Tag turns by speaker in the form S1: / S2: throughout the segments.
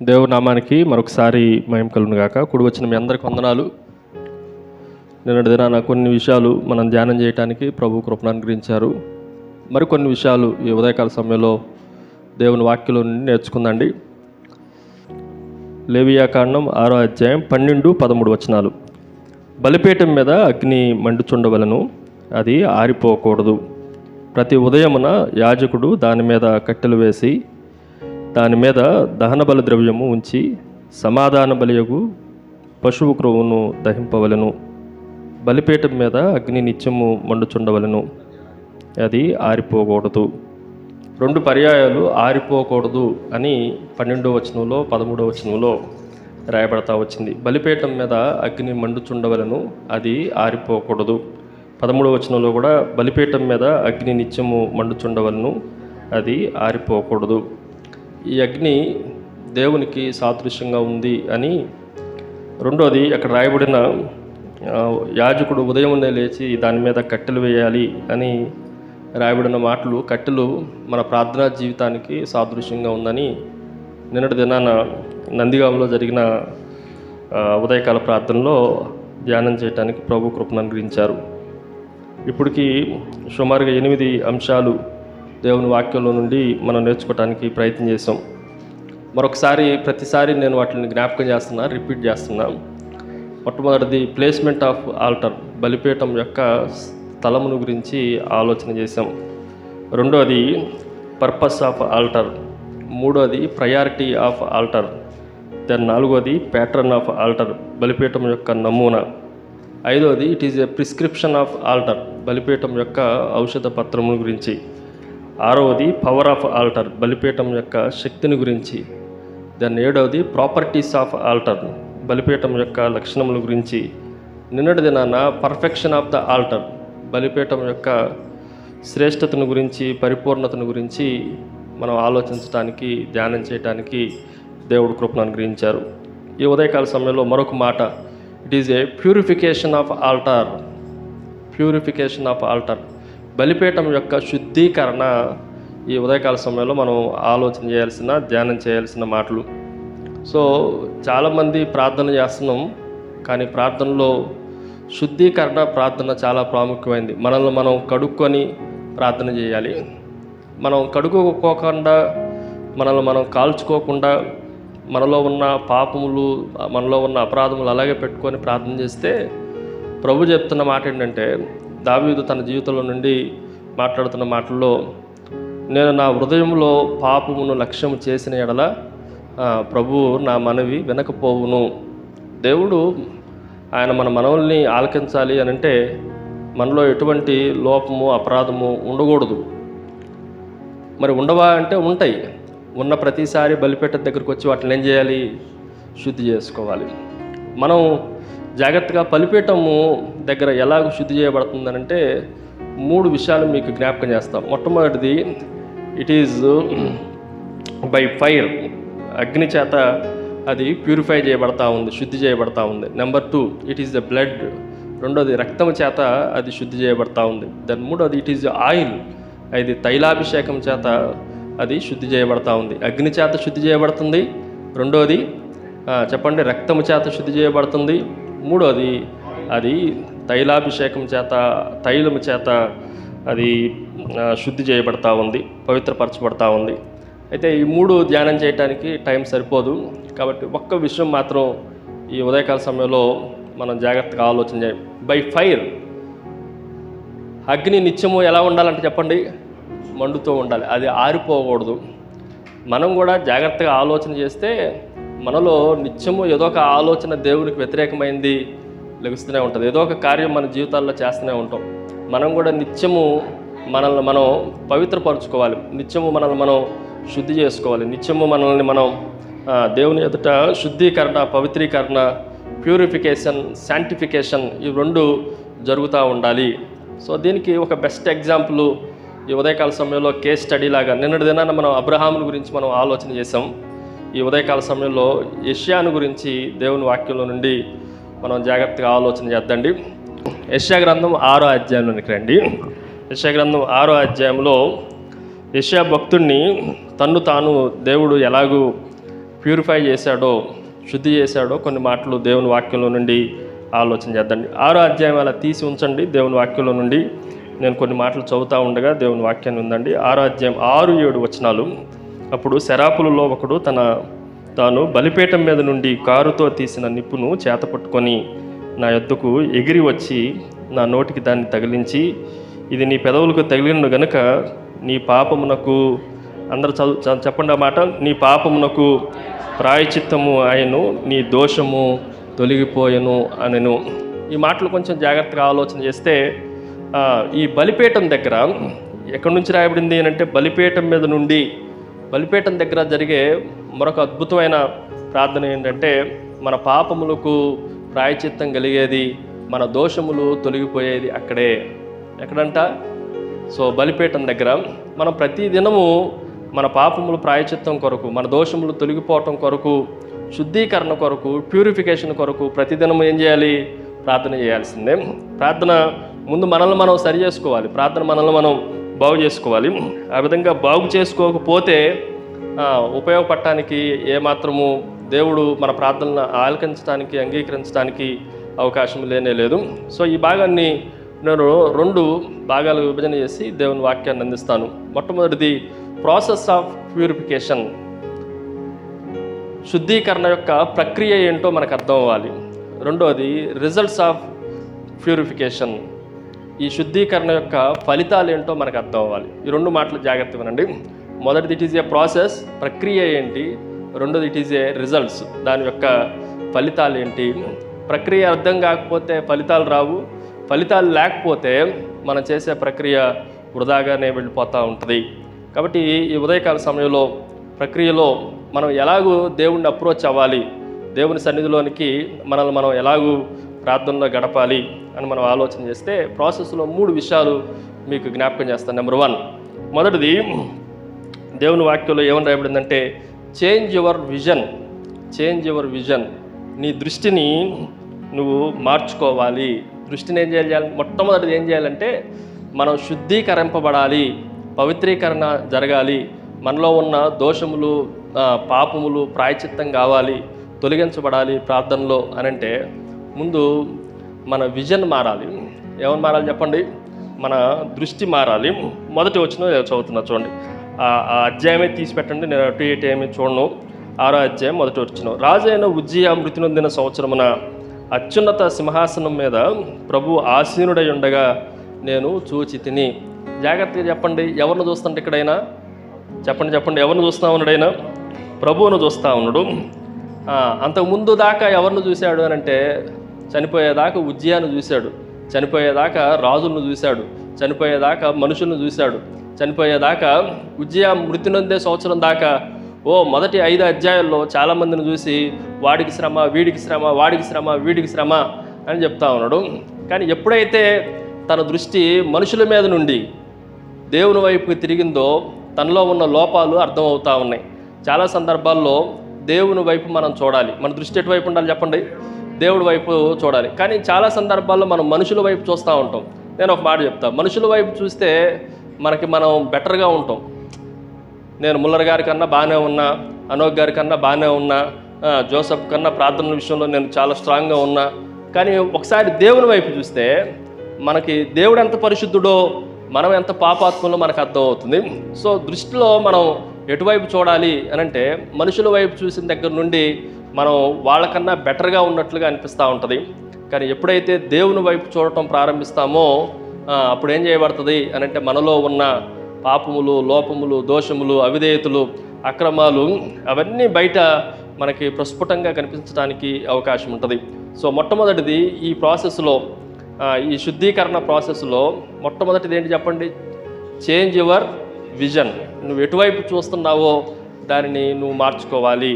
S1: దేవుని నామానికి మరొకసారి మహిమ కలుగును గాక. కూడి వచ్చిన మీ అందరికి వందనాలు. నిన్నటి దినాన కొన్ని విషయాలు మనం ధ్యానం చేయడానికి ప్రభు కృపను అనుగ్రహించారు. మరికొన్ని విషయాలు ఈ ఉదయకాల సమయంలో దేవుని వాక్యంలో నుండి నేర్చుకుందండి. లేవియాకాండం 6వ అధ్యాయం 12-13 వచనాలు. బలిపీఠం మీద అగ్ని మండుచుండవలను, అది ఆరిపోకూడదు. ప్రతి ఉదయమున యాజకుడు దాని మీద కట్టెలు వేసి దాని మీద దహన బలి ద్రవ్యము ఉంచి సమాధాన బలియగు పశువు క్రొవ్వును దహింపవలను. బలిపీఠం మీద అగ్ని నిత్యము మండుచుండవలను, అది ఆరిపోకూడదు. 2 పర్యాయాలు ఆరిపోకూడదు అని 12వ వచనంలో 13వ వచనంలో రాయబడతా వచ్చింది. బలిపీఠం మీద అగ్ని మండుచుండవలను, అది ఆరిపోకూడదు. 13వ వచనంలో కూడా బలిపీఠం మీద అగ్ని నిత్యము మండుచుండవలను, అది ఆరిపోకూడదు. ఈ అగ్ని దేవునికి సాదృశ్యంగా ఉంది అని. రెండోది, అక్కడ రాయబడిన యాజకుడు ఉదయమునే లేచి దాని మీద కట్టెలు వేయాలి అని రాయబడిన మాటలు, కట్టెలు మన ప్రార్థనా జీవితానికి సాదృశ్యంగా ఉందని నిన్నటి దినాన నందిగాంలో జరిగిన ఉదయకాల ప్రార్థనలో ధ్యానం చేయడానికి ప్రభు కృపను అనుగ్రహించారు. ఇప్పటికీ సుమారుగా 8 అంశాలు దేవుని వాక్యంలో నుండి మనం నేర్చుకోవడానికి ప్రయత్నం చేసాం. మరొకసారి ప్రతిసారి నేను వాటిని జ్ఞాపకం చేస్తున్నా, రిపీట్ చేస్తున్నా. మొట్టమొదటిది ప్లేస్మెంట్ ఆఫ్ ఆల్టర్, బలిపీఠం యొక్క స్థలమును గురించి ఆలోచన చేసాం. రెండోది పర్పస్ ఆఫ్ ఆల్టర్. మూడోది ప్రయారిటీ ఆఫ్ ఆల్టర్. దెన్ 4వది ప్యాటర్న్ ఆఫ్ ఆల్టర్, బలిపీఠం యొక్క నమూనా. 5వది it is a prescription of altar, బలిపీఠం యొక్క ఔషధ పత్రము గురించి. 6వది పవర్ ఆఫ్ ఆల్టర్, బలిపీఠం యొక్క శక్తిని గురించి. దెన్ 7వది ప్రాపర్టీస్ ఆఫ్ ఆల్టర్, బలిపీఠం యొక్క లక్షణముల గురించి. నిన్నటి దినాన పర్ఫెక్షన్ ఆఫ్ ద ఆల్టర్, బలిపీఠం యొక్క శ్రేష్టతను గురించి, పరిపూర్ణతను గురించి మనం ఆలోచించడానికి, ధ్యానం చేయడానికి దేవుడు కృపను అనుగ్రహించారు. ఈ ఉదయకాల సమయంలో మరొక మాట, it is a purification of altar. Purification of altar, బలిపీఠం యొక్క శుద్ధీకరణ. ఈ ఉదయకాల సమయంలో మనం ఆలోచన చేయాల్సిన, ధ్యానం చేయాల్సిన మాటలు. సో చాలామంది ప్రార్థన చేస్తున్నాం, కానీ ప్రార్థనలో శుద్ధీకరణ ప్రార్థన చాలా ప్రాముఖ్యమైనది. మనల్ని మనం కడుక్కొని ప్రార్థన చేయాలి. మనం కడుక్కోకుండా, మనల్ని మనం కాల్చుకోకుండా, మనలో ఉన్న పాపములు, మనలో ఉన్న అపరాధములు అలాగే పెట్టుకొని ప్రార్థన చేస్తే, ప్రభు చెప్తున్న మాట ఏంటంటే, దావీదు తన జీవితంలో నుండి మాట్లాడుతున్న మాటల్లో, నేను నా హృదయంలో పాపమును లక్ష్యం చేసిన ఎడల ప్రభువు నా మనవి వినకపోవును. దేవుడు ఆయన మన మనవుల్ని ఆలకించాలి అని అంటే మనలో ఎటువంటి లోపము, అపరాధము ఉండకూడదు. మరి ఉండవా అంటే ఉంటాయి. ఉన్న ప్రతిసారి బలిపీఠం దగ్గరికి వచ్చి వాటిని ఏం చేయాలి? శుద్ధి చేసుకోవాలి. మనం జాగ్రత్తగా బలిపీఠము దగ్గర ఎలాగ శుద్ధి చేయబడుతుందనంటే 3 విషయాలు మీకు జ్ఞాపకం చేస్తాం. మొట్టమొదటిది, ఇట్ ఈజ్ బై ఫైర్, అగ్ని చేత అది ప్యూరిఫై చేయబడతా ఉంది, శుద్ధి చేయబడతా ఉంది. Number 2, it is the blood. రెండోది, రక్తం చేత అది శుద్ధి చేయబడతా ఉంది. దెన్ 3వది, ఇట్ ఈజ్ ఆయిల్, అది తైలాభిషేకం చేత అది శుద్ధి చేయబడతా ఉంది. అగ్ని చేత శుద్ధి చేయబడుతుంది. రెండోది చెప్పండి, రక్తము చేత శుద్ధి చేయబడుతుంది. మూడోది, అది తైలాభిషేకం చేత, తైలము చేత అది శుద్ధి చేయబడతా ఉంది, పవిత్రపరచబడతా ఉంది. అయితే ఈ 3 ధ్యానం చేయడానికి టైం సరిపోదు. కాబట్టి ఒక్క విషయం మాత్రం ఈ ఉదయకాల సమయంలో మనం జాగ్రత్తగా ఆలోచన చేయాలి. బై ఫైర్, అగ్ని నిత్యము ఎలా ఉండాలంటే చెప్పండి, మండుతూ ఉండాలి, అది ఆరిపోకూడదు. మనం కూడా జాగ్రత్తగా ఆలోచన చేస్తే మనలో నిత్యము ఏదో ఒక ఆలోచన దేవునికి వ్యతిరేకమైంది లెగుస్తూనే ఉంటుంది. ఏదో ఒక కార్యం మన జీవితాల్లో చేస్తూనే ఉంటాం. మనం కూడా నిత్యము మనల్ని మనం పవిత్రపరచుకోవాలి, నిత్యము మనల్ని మనం శుద్ధి చేసుకోవాలి, నిత్యము మనల్ని మనం దేవుని ఎదుట శుద్ధీకరణ, పవిత్రీకరణ, ప్యూరిఫికేషన్, శాంటిఫికేషన్, ఈ 2 జరుగుతూ ఉండాలి. సో దీనికి ఒక బెస్ట్ ఎగ్జాంపుల్ ఈ ఉదయకాల సమయంలో కేస్ స్టడీ లాగా నిన్నటి దినాన మనం అబ్రహాముని గురించి మనం ఆలోచన చేసాం. ఈ ఉదయకాల సమయంలో యెషయాను గురించి దేవుని వాక్యంలో నుండి మనం జాగ్రత్తగా ఆలోచన చేద్దండి. యెషయా గ్రంథం 6వ అధ్యాయంలోనికి రండి. యెషయా గ్రంథం 6వ అధ్యాయంలో యెషయా భక్తుడిని తన్ను తాను దేవుడు ఎలాగూ ప్యూరిఫై చేశాడో, శుద్ధి చేశాడో కొన్ని మాటలు దేవుని వాక్యంలో నుండి ఆలోచన చేద్దండి. 6వ అధ్యాయం అలా తీసి ఉంచండి దేవుని వాక్యంలో నుండి. నేను కొన్ని మాటలు చదువుతూ ఉండగా దేవుని వాక్యాన్ని ఉందండి. 6వ అధ్యాయం 6-7 వచనాలు. అప్పుడు శరాపులలో ఒకడు తాను బలిపీఠం మీద నుండి కారుతో తీసిన నిప్పును చేతపట్టుకొని నా యొద్దకు ఎగిరి వచ్చి నా నోటికి దాన్ని తగిలించి, ఇది నీ పెదవులకు తగిలిన గనుక నీ పాపమునకు, అందరూ చెప్పండి ఆ మాట, నీ పాపమునకు ప్రాయచిత్తము ఆయను, నీ దోషము తొలగిపోయెను అనెను. ఈ మాటలు కొంచెం జాగ్రత్తగా ఆలోచన చేస్తే ఈ బలిపీఠం దగ్గర ఎక్కడి నుంచి రాయబడింది అంటే బలిపీఠం మీద నుండి, బలిపీఠం దగ్గర జరిగే మరొక అద్భుతమైన ప్రార్థన ఏంటంటే మన పాపములకు ప్రాయచిత్తం కలిగేది, మన దోషములు తొలగిపోయేది అక్కడే. ఎక్కడంట? సో బలిపీఠం దగ్గర మనం ప్రతి దినము మన పాపములు ప్రాయచిత్తం కొరకు, మన దోషములు తొలగిపోవటం కొరకు, శుద్ధీకరణ కొరకు, ప్యూరిఫికేషన్ కొరకు ప్రతిదినము ఏం చేయాలి? ప్రార్థన చేయాల్సిందే. ప్రార్థన ముందు మనల్ని మనం సరి చేసుకోవాలి, ప్రార్థన మనల్ని మనం బాగు చేసుకోవాలి. ఆ విధంగా బాగు చేసుకోకపోతే ఉపయోగపడటానికి ఏమాత్రము దేవుడు మన ప్రార్థనలను ఆలకించడానికి, అంగీకరించడానికి అవకాశం లేనే లేదు. సో ఈ భాగాన్ని నేను 2 భాగాలు విభజన చేసి దేవుని వాక్యాన్ని అందిస్తాను. మొట్టమొదటిది ప్రాసెస్ ఆఫ్ ప్యూరిఫికేషన్, శుద్ధీకరణ యొక్క ప్రక్రియ ఏంటో మనకు అర్థం అవ్వాలి. రెండోది రిజల్ట్స్ ఆఫ్ ప్యూరిఫికేషన్, ఈ శుద్ధీకరణ యొక్క ఫలితాలు ఏంటో మనకు అర్థం అవ్వాలి. ఈ 2 మాటలు జాగ్రత్తగా వినండి. మొదటిది ఇట్ ఈజ్ ఏ ప్రాసెస్, ప్రక్రియ ఏంటి. రెండోది ఇట్ ఈజ్ ఏ రిజల్ట్స్, దాని యొక్క ఫలితాలు ఏంటి. ప్రక్రియ అర్థం కాకపోతే ఫలితాలు రావు, ఫలితాలు లేకపోతే మనం చేసే ప్రక్రియ వృధాగానే వెళ్ళిపోతూ ఉంటుంది. కాబట్టి ఈ ఉదయకాల సమయంలో ప్రక్రియలో మనం ఎలాగూ దేవుణ్ణి అప్రోచ్ అవ్వాలి, దేవుని సన్నిధిలోనికి మనల్ని మనం ఎలాగూ ప్రార్థనలో గడపాలి అని మనం ఆలోచన చేస్తే ప్రాసెస్లో 3 విషయాలు మీకు జ్ఞాపకం చేస్తాను. నెంబర్ 1, మొదటిది దేవుని వాక్యంలో ఏమని రాయబడిందంటే change your vision. Change your vision, నీ దృష్టిని నువ్వు మార్చుకోవాలి. దృష్టిని ఏం చేయాలి? మొట్టమొదటిది ఏం చేయాలంటే మనం శుద్ధీకరింపబడాలి, పవిత్రీకరణ జరగాలి, మనలో ఉన్న దోషములు, పాపములు ప్రాయచిత్తం కావాలి, తొలగించబడాలి ప్రార్థనలో అనంటే ముందు మన విజన్ మారాలి. ఏమని మారాలి చెప్పండి? మన దృష్టి మారాలి. మొదటి వచనం చదువుతున్నా చూడండి. ఆ అధ్యాయమే తీసి పెట్టండి, నేను అటు ఇటు ఏమి చూడను. 6వ అధ్యాయం మొదటి వచనం. రాజైన ఉజ్జియా మృతి నొందిన సంవత్సరమున అత్యున్నత సింహాసనం మీద ప్రభు ఆసీనుడై ఉండగా నేను చూచి తిని. జాగ్రత్తగా చెప్పండి, ఎవరిని చూస్తుంటే ఇక్కడైనా చెప్పండి ఎవరిని చూస్తూ ఉన్నాడైనా? ప్రభువును చూస్తూ ఉన్నాడు. అంతకుముందు దాకా ఎవరిని చూశాడు అని అంటే చనిపోయేదాకా ఉజ్జియాను చూశాడు, చనిపోయేదాకా రాజులను చూశాడు, చనిపోయేదాకా మనుషులను చూశాడు, చనిపోయేదాకా ఉజ్జియా మృతి నొందే సంవత్సరం దాకా మొదటి 5 అధ్యాయాల్లో చాలామందిని చూసి వాడికి శ్రమ, వీడికి శ్రమ, వాడికి శ్రమ, వీడికి శ్రమ అని చెప్తా ఉన్నాడు. కానీ ఎప్పుడైతే తన దృష్టి మనుషుల మీద నుండి దేవుని వైపుకి తిరిగిందో తనలో ఉన్న లోపాలు అర్థమవుతూ ఉన్నాయి. చాలా సందర్భాల్లో దేవుని వైపు మనం చూడాలి, మన దృష్టి ఎటువైపు ఉండాలి చెప్పండి? దేవుడి వైపు చూడాలి. కానీ చాలా సందర్భాల్లో మనం మనుషుల వైపు చూస్తూ ఉంటాం. నేను ఒక మాట చెప్తాను, మనుషుల వైపు చూస్తే మనం బెటర్గా ఉంటాం. నేను ముల్లర్ గారి కన్నా బాగానే ఉన్నా, అనోక్ గారి కన్నా బాగానే ఉన్నా, జోసఫ్ కన్నా ప్రార్థన విషయంలో నేను చాలా స్ట్రాంగ్గా ఉన్నా. కానీ ఒకసారి దేవుని వైపు చూస్తే మనకి దేవుడు ఎంత పరిశుద్ధుడో, మనం ఎంత పాపాత్మలో మనకు అర్థం అవుతుంది. సో దృష్టిలో మనం ఎటువైపు చూడాలి అని అంటే మనుషుల వైపు చూసిన దగ్గర నుండి మనం వాళ్ళకన్నా బెటర్గా ఉన్నట్లుగా అనిపిస్తూ ఉంటుంది. కానీ ఎప్పుడైతే దేవుని వైపు చూడటం ప్రారంభిస్తామో అప్పుడు ఏం చేయబడుతుంది అని అంటే మనలో ఉన్న పాపములు, లోపములు, దోషములు, అవిధేయతలు, అక్రమాలు అవన్నీ బయట మనకి ప్రస్ఫుటంగా కనిపించడానికి అవకాశం ఉంటుంది. సో మొట్టమొదటిది ఈ ప్రాసెస్లో, ఈ శుద్ధీకరణ ప్రాసెస్లో మొట్టమొదటిది ఏంటి చెప్పండి? Change your vision. నువ్వు ఎటువైపు చూస్తున్నావో దానిని నువ్వు మార్చుకోవాలి.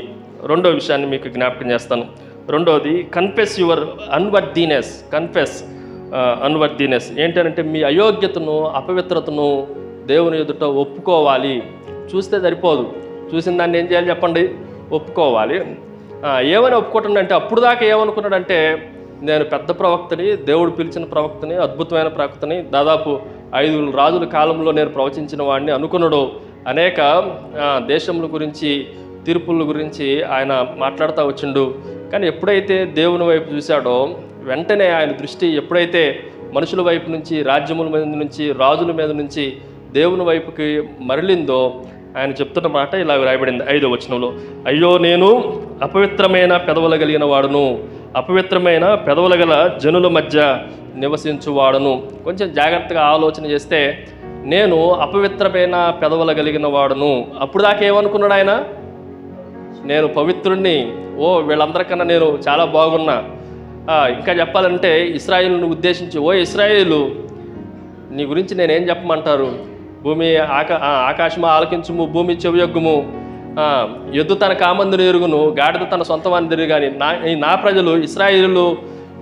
S1: రెండో విషయాన్ని మీకు జ్ఞాపకం చేస్తాను. రెండోది కన్ఫెస్ యువర్ అన్వర్దీనెస్. కన్ఫెస్ అన్వర్దీనెస్ ఏంటంటే మీ అయోగ్యతను, అపవిత్రతను దేవుని ఎదుట ఒప్పుకోవాలి. చూస్తే సరిపోదు, చూసిన దాన్ని ఏం చేయాలి చెప్పండి? ఒప్పుకోవాలి. ఏమని ఒప్పుకోవటం అంటే అప్పుడు దాకా ఏమనుకున్నాడంటే నేను పెద్ద ప్రవక్తని, దేవుడు పిలిచిన ప్రవక్తని, అద్భుతమైన ప్రవక్తని, దాదాపు 5 రాజుల కాలంలో నేను ప్రవచించిన వాడిని అనుకున్నాడు. అనేక దేశముల గురించి తీర్పుల గురించి ఆయన మాట్లాడుతూ వచ్చిండు. కానీ ఎప్పుడైతే దేవుని వైపు చూశాడో వెంటనే ఆయన దృష్టి ఎప్పుడైతే మనుషుల వైపు నుంచి, రాజ్యముల మీద నుంచి, రాజుల మీద నుంచి దేవుని వైపుకి మరలిందో ఆయన చెప్తున్న మాట ఇలా రాయబడింది 5వ వచనంలో, అయ్యో నేను అపవిత్రమైన పెదవుల కలిగిన వాడును, అపవిత్రమైన పెదవుల గల జనుల మధ్య నివసించువాడును. కొంచెం జాగ్రత్తగా ఆలోచన చేస్తే నేను అపవిత్రమైన పెదవుల కలిగిన వాడును. అప్పుడు దాకా ఏమనుకున్నాడు ఆయన? నేను పవిత్రుణ్ణి, వీళ్ళందరికన్నా నేను చాలా బాగున్నా. ఇంకా చెప్పాలంటే ఇశ్రాయేలును ఉద్దేశించి, ఇశ్రాయేలు నీ గురించి నేనేం చెప్పమంటారు? భూమి ఆకాశము ఆలకించుము, భూమి చెవియొగ్గుము, ఎద్దు తన కామందుని ఎరుగును, గాడిద తన సొంతవాన్ని తిరుగు. కానీ నా ప్రజలు ఇశ్రాయేలు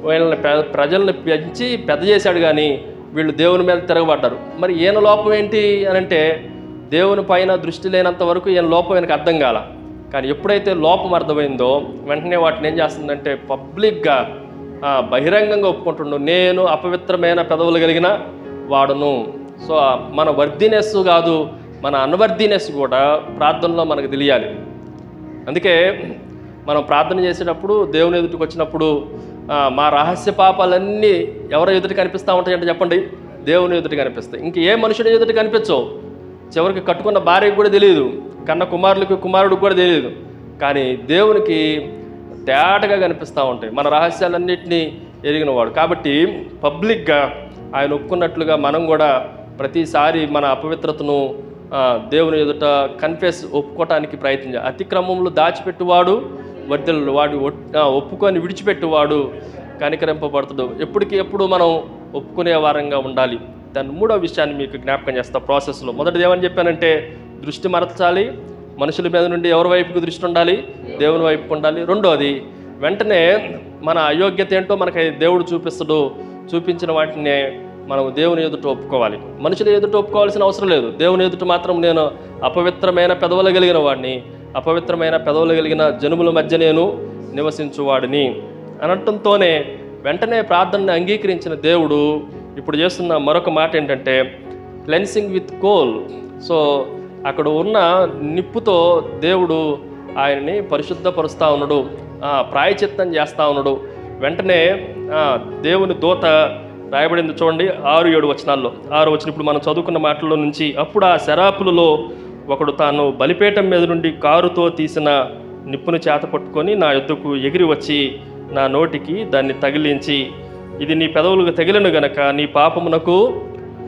S1: వీళ్ళని ప్రజల్ని పెంచి పెద్ద చేశాడు, కానీ వీళ్ళు దేవుని మీద తిరగబడ్డారు. మరి ఈయన లోపం ఏంటి అని అంటే, దేవుని పైన దృష్టి లేనంత వరకు ఈయన లోపం ఈయనకు అర్థం కాల. కానీ ఎప్పుడైతే లోపం అర్థమైందో వెంటనే వాటిని ఏం చేస్తుందంటే పబ్లిక్గా బహిరంగంగా ఒప్పుకుంటుండు, నేను అపవిత్రమైన పెదవులు కలిగిన వాడును. సో మన వర్దినెస్ కాదు, మన అన్వర్దినెస్ కూడా ప్రార్థనలో మనకు తెలియాలి. అందుకే మనం ప్రార్థన చేసేటప్పుడు దేవుని ఎదుటికి వచ్చినప్పుడు మా రహస్య పాపాలన్నీ ఎవరి ఎదుటి కనిపిస్తూ ఉంటాయంటే చెప్పండి, దేవుని ఎదుటి కనిపిస్తాయి. ఇంక ఏ మనుషుని ఎదుటి కనిపించవు. చివరికి కట్టుకున్న భార్యకు కూడా తెలియదు, కన్న కుమారుడికి కూడా తెలియదు. కానీ దేవునికి తేటగా కనిపిస్తూ ఉంటాయి మన రహస్యాలన్నింటినీ ఎరిగినవాడు. కాబట్టి పబ్లిక్గా ఆయన ఒప్పుకున్నట్లుగా మనం కూడా ప్రతిసారి మన అపవిత్రతను దేవుని ఎదుట ఒప్పుకోవటానికి ప్రయత్నించాలి. అతిక్రమంలో దాచిపెట్టువాడు వర్ధిల్లుడు, వాడు ఒప్పుకొని విడిచిపెట్టువాడు కనికరింపబడతాడు. ఎప్పుడు మనం ఒప్పుకునే వారంగా ఉండాలి. దాని 3వ విషయాన్ని మీకు జ్ఞాపకం చేస్తా ప్రాసెస్లో. మొదటిది ఏమని చెప్పానంటే దృష్టి మరచాలి. మనుషుల మీద నుండి ఎవరి వైపుకు దృష్టి ఉండాలి? దేవుని వైపుకు ఉండాలి. రెండోది, వెంటనే మన అయోగ్యత ఏంటో మనకి దేవుడు చూపించిన వాటిని మనం దేవుని ఎదుట ఒప్పుకోవాలి. మనుషుల ఎదుట ఒప్పుకోవాల్సిన అవసరం లేదు. దేవుని ఎదుట మాత్రం నేను అపవిత్రమైన పెదవులు కలిగిన వాడిని, అపవిత్రమైన పెదవులు కలిగిన జనుముల మధ్య నేను నివసించువాడిని అనటంతోనే వెంటనే ప్రార్థనని అంగీకరించిన దేవుడు ఇప్పుడు చేస్తున్న మరొక మాట ఏంటంటే క్లెన్సింగ్ విత్ కోల్. సో అక్కడ ఉన్న నిప్పుతో దేవుడు ఆయన్ని పరిశుద్ధపరుస్తూ ఉన్నాడు, ప్రాయచిత్తం చేస్తూ ఉన్నాడు. వెంటనే దేవుని దూత రాయబడింది చూడండి 6-7 వచనాల్లో. 6వ వచనం ఇప్పుడు మనం చదువుకున్న మాటల్లో నుంచి, అప్పుడు ఆ శరాపులలో ఒకడు తాను బలిపీఠం మీద నుండి కారుతో తీసిన నిప్పును చేత పట్టుకొని నా యొద్దకు ఎగిరి వచ్చి నా నోటికి దాన్ని తగిలించి, ఇది నీ పెదవులకు తగిలిన గనక నీ పాపమునకు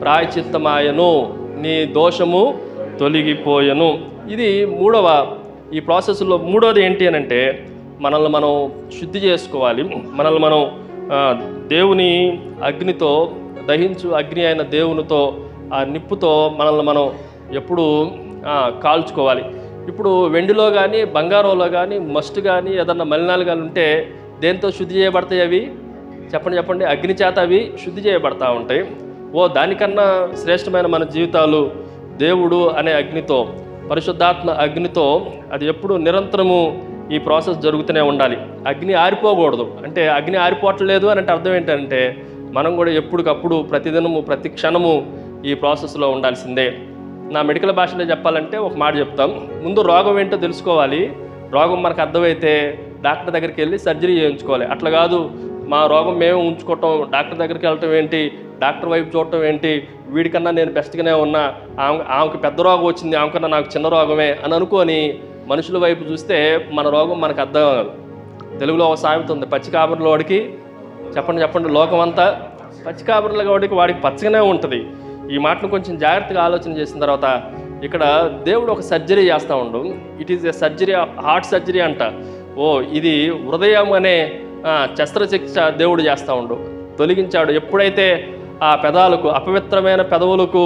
S1: ప్రాయచిత్తమాయను, నీ దోషము తొలగిపోయెను. ఇది ఈ ప్రాసెస్లో మూడవది ఏంటి అని అంటే మనల్ని మనం శుద్ధి చేసుకోవాలి. మనల్ని మనం దేవుని అగ్నితో దహించు అగ్ని అయిన దేవునితో ఆ నిప్పుతో మనల్ని మనం ఎప్పుడు కాల్చుకోవాలి. ఇప్పుడు వెండిలో కానీ బంగారంలో కానీ మస్ట్ కానీ ఏదన్నా మలినాలు కానీ ఉంటే దేంతో శుద్ధి చేయబడతాయి? అవి చెప్పండి. అగ్ని చేత అవి శుద్ధి చేయబడతా ఉంటాయి. దానికన్నా శ్రేష్టమైన మన జీవితాలు దేవుడు అనే అగ్నితో, పరిశుద్ధాత్మ అగ్నితో అది ఎప్పుడు నిరంతరము ఈ ప్రాసెస్ జరుగుతూనే ఉండాలి. అగ్ని ఆరిపోకూడదు. అంటే అగ్ని ఆరిపోవట్లేదు అని అంటే అర్థం ఏంటంటే మనం కూడా ఎప్పటికప్పుడు ప్రతిదినము ప్రతి క్షణము ఈ ప్రాసెస్లో ఉండాల్సిందే. నా మెడికల్ భాషలో చెప్పాలంటే ఒక మాట చెప్తాం. ముందు రోగం ఏంటో తెలుసుకోవాలి. రోగం మనకు అర్థమైతే డాక్టర్ దగ్గరికి వెళ్ళి సర్జరీ చేయించుకోవాలి. అట్లా కాదు, మా రోగం మేమే ఉంచుకోవటం, డాక్టర్ దగ్గరికి వెళ్ళటం ఏంటి, డాక్టర్ వైపు చూడటం ఏంటి, వీడికన్నా నేను బెస్ట్గానే ఉన్నా, ఆమెకు పెద్ద రోగం వచ్చింది, ఆమెకన్నా నాకు చిన్న రోగమే అని అనుకొని మనుషుల వైపు చూస్తే మన రోగం మనకు అర్థం కాదు. తెలుగులో ఒక సామెత ఉంది, పచ్చి కాబరిలో వాడికి చెప్పండి లోకం అంతా పచ్చి కాబరిలో వాడికి పచ్చగానే ఉంటుంది. ఈ మాటను కొంచెం జాగ్రత్తగా ఆలోచన చేసిన తర్వాత ఇక్కడ దేవుడు ఒక సర్జరీ చేస్తూ ఉండు. It is a surgery, heart surgery అంట. ఇది హృదయం అనే శస్త్రచికిత్స దేవుడు చేస్తూ ఉండు, తొలగించాడు. ఎప్పుడైతే ఆ పెదాలకు, అపవిత్రమైన పెదవులకు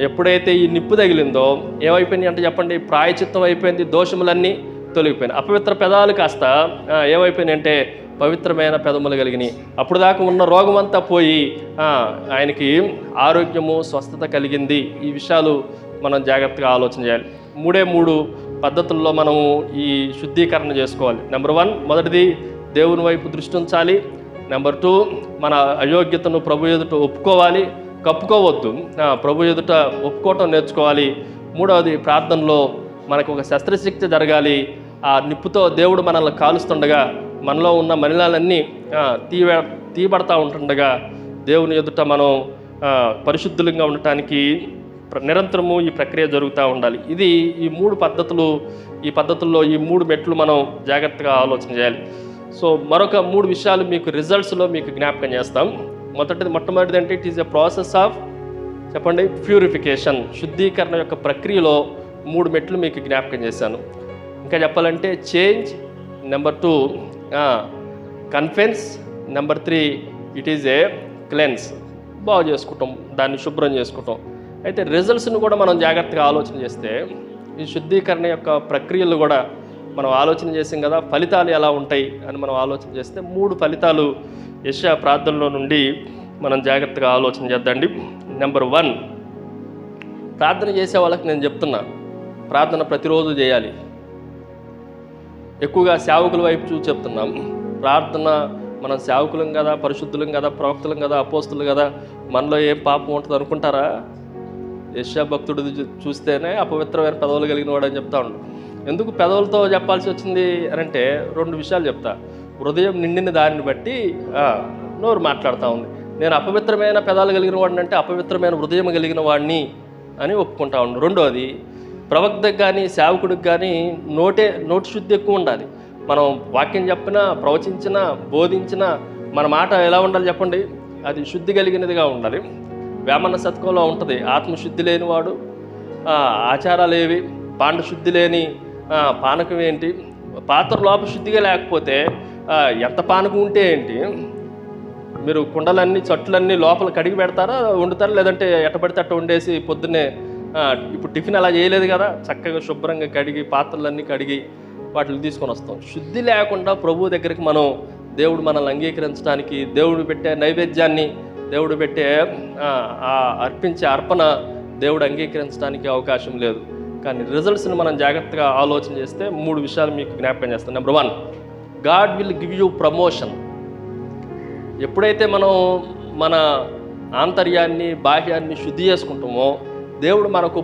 S1: ఎప్పుడైతే ఈ నిప్పు తగిలిందో ఏమైపోయింది అంటే చెప్పండి, ప్రాయచిత్తం అయిపోయింది, దోషములన్నీ తొలగిపోయినాయి. అపవిత్ర పెదాలు కాస్త ఏమైపోయినాయి అంటే పవిత్రమైన పెదములు కలిగినాయి. అప్పుడు దాకా ఉన్న రోగం అంతా పోయి ఆయనకి ఆరోగ్యము, స్వస్థత కలిగింది. ఈ విషయాలు మనం జాగ్రత్తగా ఆలోచన చేయాలి. 3 పద్ధతుల్లో మనము ఈ శుద్ధీకరణ చేసుకోవాలి. నెంబర్ 1, మొదటిది దేవుని వైపు దృష్టి ఉంచాలి. నెంబర్ 2, మన అయోగ్యతను ప్రభు ఎదుట ఒప్పుకోవాలి, కప్పుకోవద్దు, ప్రభు ఎదుట ఒప్పుకోవటం నేర్చుకోవాలి. 3వది ప్రార్థనలో మనకు ఒక శస్త్రచికిత్స జరగాలి, ఆ నిప్పుతో దేవుడు మనల్ని కాలుస్తుండగా మనలో ఉన్న మలినాలన్నీ తీయబడతా ఉంటుండగా దేవుని ఎదుట మనం పరిశుద్ధులంగా ఉండటానికి నిరంతరము ఈ ప్రక్రియ జరుగుతూ ఉండాలి. ఇది ఈ పద్ధతుల్లో ఈ 3 మెట్లు మనం జాగ్రత్తగా ఆలోచన చేయాలి. సో మరొక 3 విషయాలు మీకు రిజల్ట్స్లో మీకు జ్ఞాపకం చేస్తాం. మొట్టమొదటిది అంటే it is a process of చెప్పండి ప్యూరిఫికేషన్. శుద్ధీకరణ యొక్క ప్రక్రియలో 3 మెట్లు మీకు జ్ఞాపకం చేశాను. ఇంకా చెప్పాలంటే change, number 2 confess, number 3 it is a cleanse. బాగు చేసుకుంటాం, దాన్ని శుభ్రం చేసుకుంటాం. అయితే రిజల్ట్స్ను కూడా మనం జాగ్రత్తగా ఆలోచన చేస్తే ఈ శుద్ధీకరణ యొక్క ప్రక్రియలు కూడా మనం ఆలోచన చేసాం కదా, ఫలితాలు ఎలా ఉంటాయి అని మనం ఆలోచన చేస్తే 3 ఫలితాలు యెషయా ప్రార్థనలో నుండి మనం జాగ్రత్తగా ఆలోచన చేద్దండి. నెంబర్ 1, ప్రార్థన చేసే వాళ్ళకి నేను చెప్తున్నా, ప్రార్థన ప్రతిరోజు చేయాలి. ఎక్కువగా సేవకుల వైపు చూసి చెప్తున్నాం. ప్రార్థన మనం సేవకులం కదా, పరిశుద్ధులం కదా, ప్రవక్తలం కదా, అపోస్తులు కదా, మనలో ఏం పాపం ఉంటుంది అనుకుంటారా? యెషయా భక్తుడు చూస్తేనే అపవిత్రమైన పెదవులు కలిగిన వాడు అని చెప్తా ఉండు. ఎందుకు పెదవులతో చెప్పాల్సి వచ్చింది అని అంటే 2 విషయాలు చెప్తా. హృదయం నిండిన దానిని బట్టి నోరు మాట్లాడుతూ ఉంది. నేను అపవిత్రమైన పెదాలు కలిగిన వాడిని అంటే అపవిత్రమైన హృదయం కలిగిన వాడిని అని ఒప్పుకుంటా ఉండు. రెండోది, ప్రవక్తకు కానీ సేవకుడికి కానీ నోటి శుద్ధి ఎక్కువ ఉండాలి. మనం వాక్యం చెప్పినా, ప్రవచించినా, బోధించినా మన మాట ఎలా ఉండాలి చెప్పండి? అది శుద్ధి కలిగినదిగా ఉండాలి. వేమన శతకంలో ఉంటుంది, ఆత్మశుద్ధి లేనివాడు ఆచారాలు ఏవి, పాండ శుద్ధి లేని పానకం ఏంటి, పాత్ర లోపల శుద్ధిగా లేకపోతే ఎంత పానకం ఉంటే ఏంటి? మీరు కుండలన్నీ చట్టులన్నీ లోపల కడిగి పెడతారా, వండుతారా, లేదంటే ఎట్టబడితే అట్ట వండేసి పొద్దున్నే ఇప్పుడు టిఫిన్ అలా చేయలేదు కదా, చక్కగా శుభ్రంగా కడిగి పాత్రలన్నీ కడిగి వాటిని తీసుకొని వస్తాం. శుద్ధి లేకుండా ప్రభు దగ్గరికి దేవుడు మనల్ని అంగీకరించడానికి, దేవుడు పెట్టే నైవేద్యాన్ని, దేవుడు పెట్టే అర్పించే అర్పణ దేవుడు అంగీకరించడానికి అవకాశం లేదు. కానీ రిజల్ట్స్ని మనం జాగ్రత్తగా ఆలోచన చేస్తే 3 విషయాలు మీకు జ్ఞాపకం చేస్తాం. Number 1, God will give you promotion. ఎప్పుడైతే మనం మన ఆంతర్యాన్ని, బాహ్యాన్ని శుద్ధి చేసుకుంటామో దేవుడు మనకు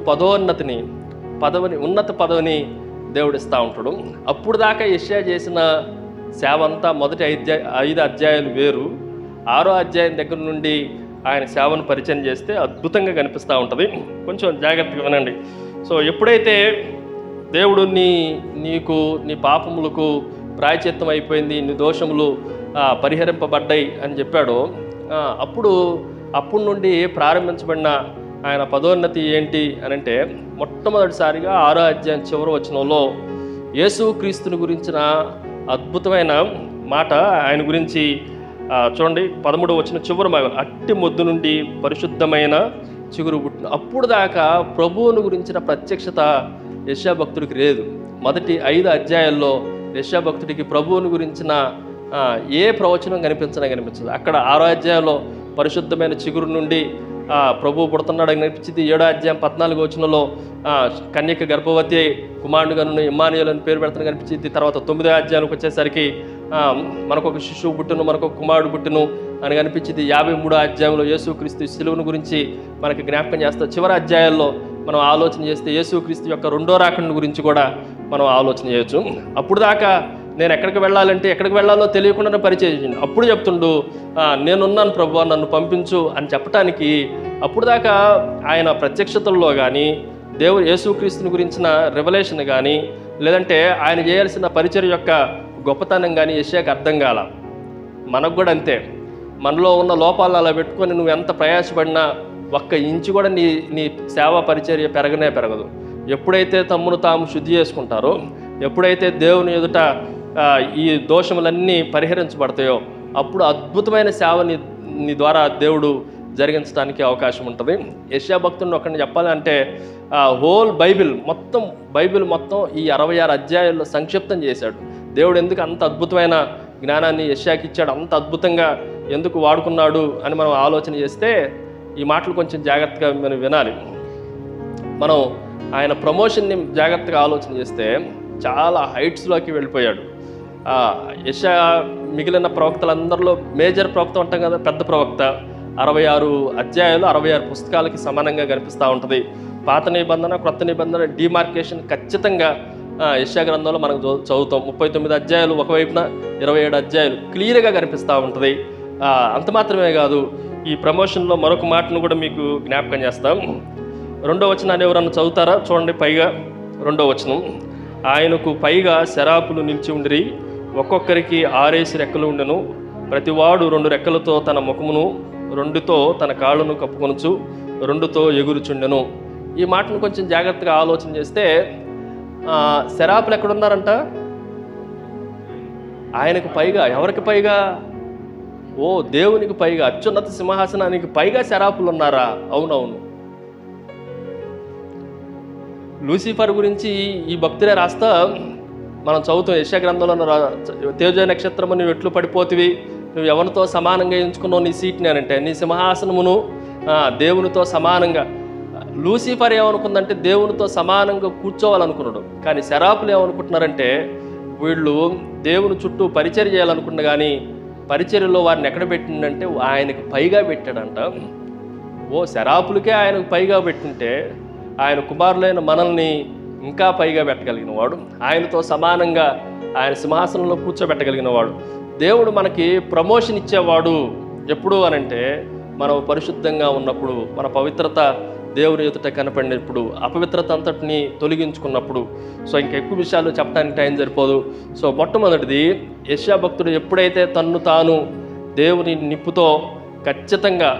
S1: ఉన్నత పదవిని దేవుడు ఇస్తూ ఉంటాడు. అప్పుడు దాకా యెషయా చేసిన సేవ అంతా మొదటి 5 అధ్యాయాలు వేరు. 6వ అధ్యాయం దగ్గర నుండి ఆయన సేవను పరిచయం చేస్తే అద్భుతంగా కనిపిస్తూ ఉంటుంది. కొంచెం జాగ్రత్తగా వినండి. సో ఎప్పుడైతే దేవుడు నీ పాపములకు ప్రాయశ్చిత్తం అయిపోయింది, నీ దోషములు పరిహరింపబడ్డాయి అని చెప్పాడో అప్పుడు నుండి ప్రారంభించబడిన ఆయన పదోన్నతి ఏంటి అని అంటే, మొట్టమొదటిసారిగా 6వ అధ్యాయం చివరి వచనంలో యేసుక్రీస్తుని గురించిన అద్భుతమైన మాట ఆయన గురించి చూడండి. 13వ వచనం చివరి భాగం, అట్టి మొద్దు నుండి పరిశుద్ధమైన చిగురు పుట్టిన. అప్పుడు దాకా ప్రభువుని గురించిన ప్రత్యక్షత యెషయా భక్తుడికి లేదు. మొదటి 5 అధ్యాయాల్లో యెషయా భక్తుడికి ప్రభువుని గురించిన ఏ ప్రవచనం కనిపించదు. అక్కడ 6వ అధ్యాయంలో పరిశుద్ధమైన చిగురు నుండి ప్రభువు పుడుతున్నాడు అని కనిపించింది. 7వ అధ్యాయం 14వ వచనంలో కన్యక గర్భవతి కుమారుడుగా నుండి ఇమ్మానుయేలు అని పేరు పెడుతున్న కనిపించింది. తర్వాత 9వ అధ్యాయానికి వచ్చేసరికి మనకొక శిశువు పుట్టును, మనకొక కుమారుడు పుట్టును అని కనిపించింది. 53వ అధ్యాయంలో యేసుక్రీస్తు శిలువను గురించి మనకి జ్ఞాపకం చేస్తాం. చివరి అధ్యాయాల్లో మనం ఆలోచన చేస్తే యేసుక్రీస్తు యొక్క 2వ రాకడ గురించి కూడా మనం ఆలోచన చేయొచ్చు. అప్పుడు దాకా నేను ఎక్కడికి వెళ్ళాలో తెలియకుండా పరిచయం చేయండి. అప్పుడు చెప్తుండు, నేనున్నాను ప్రభు, నన్ను పంపించు అని చెప్పటానికి అప్పుడు దాకా ఆయన ప్రత్యక్షతల్లో కానీ, దేవుడు యేసుక్రీస్తుని గురించిన రెవల్యూషన్ కానీ, లేదంటే ఆయన చేయాల్సిన పరిచర్య యొక్క గొప్పతనం కానీ యెషయాకి అర్థం కాల. మనకు కూడా అంతే. మనలో ఉన్న లోపాలను అలా పెట్టుకొని నువ్వు ఎంత ప్రయాసపడినా 1 ఇంచు కూడా నీ సేవా పరిచర్య పెరగదు. ఎప్పుడైతే తమ్మును తాము శుద్ధి చేసుకుంటారో, ఎప్పుడైతే దేవుని ఎదుట ఈ దోషములన్నీ పరిహరించబడతాయో అప్పుడు అద్భుతమైన సేవని నీ ద్వారా దేవుడు జరిగించడానికి అవకాశం ఉంటుంది. యెషయా భక్తుడిని ఒకరిని చెప్పాలంటే హోల్ బైబిల్ మొత్తం ఈ 66 అధ్యాయాల్లో సంక్షిప్తం చేశాడు. దేవుడు ఎందుకు అంత అద్భుతమైన జ్ఞానాన్ని యెషయాకి ఇచ్చాడు, అంత అద్భుతంగా ఎందుకు వాడుకున్నాడు అని మనం ఆలోచన చేస్తే ఈ మాటలు కొంచెం జాగ్రత్తగా మనం వినాలి. మనం ఆయన ప్రమోషన్ని జాగ్రత్తగా ఆలోచన చేస్తే చాలా హైట్స్లోకి వెళ్ళిపోయాడు. యెషయా మిగిలిన ప్రవక్తలందరిలో మేజర్ ప్రవక్త ఉంటాం కదా, పెద్ద ప్రవక్త. 66 అధ్యాయాలు 66 పుస్తకాలకి సమానంగా కనిపిస్తూ ఉంటుంది. పాత నిబంధన క్రొత్త నిబంధన డిమార్కేషన్ ఖచ్చితంగా యెషయా గ్రంథంలో మనం చదువుతాం. 39 అధ్యాయాలు ఒకవైపున, 27 అధ్యాయాలు క్లియర్గా కనిపిస్తూ ఉంటుంది. అంత మాత్రమే కాదు, ఈ ప్రమోషన్లో మరొక మాటను కూడా మీకు జ్ఞాపకం చేస్తాం. 2వ వచనాన్ని ఎవరన్నా చదువుతారా? చూడండి, పైగా 2వ వచనం. ఆయనకు పైగా శరాపులు నిలిచి ఉండిరి, ఒక్కొక్కరికి 6 రెక్కలు ఉండెను, ప్రతివాడు 2 రెక్కలతో తన ముఖమును, 2తో తన కాళ్ళను కప్పుకొనుచు, 2తో ఎగురుచుండెను. ఈ మాటను కొంచెం జాగ్రత్తగా ఆలోచన చేస్తే శరాపులు ఎక్కడున్నారంట? ఆయనకు పైగా. ఎవరికి పైగా? ఓ దేవునికి పైగా, అత్యున్నత సింహాసనానికి పైగా శరాపులు ఉన్నారా? అవునవును. లూసిఫర్ గురించి ఈ భక్తులే రాస్తా మనం చదువుతాం యెషయా గ్రంథంలో. తేజ నక్షత్రము నువ్వు ఎట్లు పడిపోతివి, నువ్వు ఎవరితో సమానంగా ఎంచుకున్నావు నీ సీట్ని అని అంటే, నీ సింహాసనమును దేవునితో సమానంగా. లూసిఫర్ ఏమనుకుందంటే దేవునితో సమానంగా కూర్చోవాలనుకున్నాడు. కానీ శరాపులు ఏమనుకుంటున్నారంటే వీళ్ళు దేవుని చుట్టూ పరిచర్య చేయాలనుకున్నా, కానీ పరిచర్యలో వారిని ఎక్కడ పెట్టిండంటే ఆయనకు పైగా పెట్టాడంట. ఓ శరాపులకే ఆయనకు పైగా పెట్టుంటే ఆయన కుమారులైన మనల్ని ఇంకా పైగా పెట్టగలిగిన వాడు, ఆయనతో సమానంగా ఆయన సింహాసనంలో కూర్చోబెట్టగలిగిన వాడు. దేవుడు మనకి ప్రమోషన్ ఇచ్చేవాడు ఎప్పుడు అనంటే మనం పరిశుద్ధంగా ఉన్నప్పుడు, మన పవిత్రత దేవుని ఎదుట కనపడినప్పుడు, అపవిత్రత అంతటిని తొలగించుకున్నప్పుడు. సో ఇంకా ఎక్కువ విషయాలు చెప్పడానికి టైం సరిపోదు. సో మొట్టమొదటిది, యెషయా భక్తుడు ఎప్పుడైతే తన్ను తాను దేవుని నిప్పుతో ఖచ్చితంగా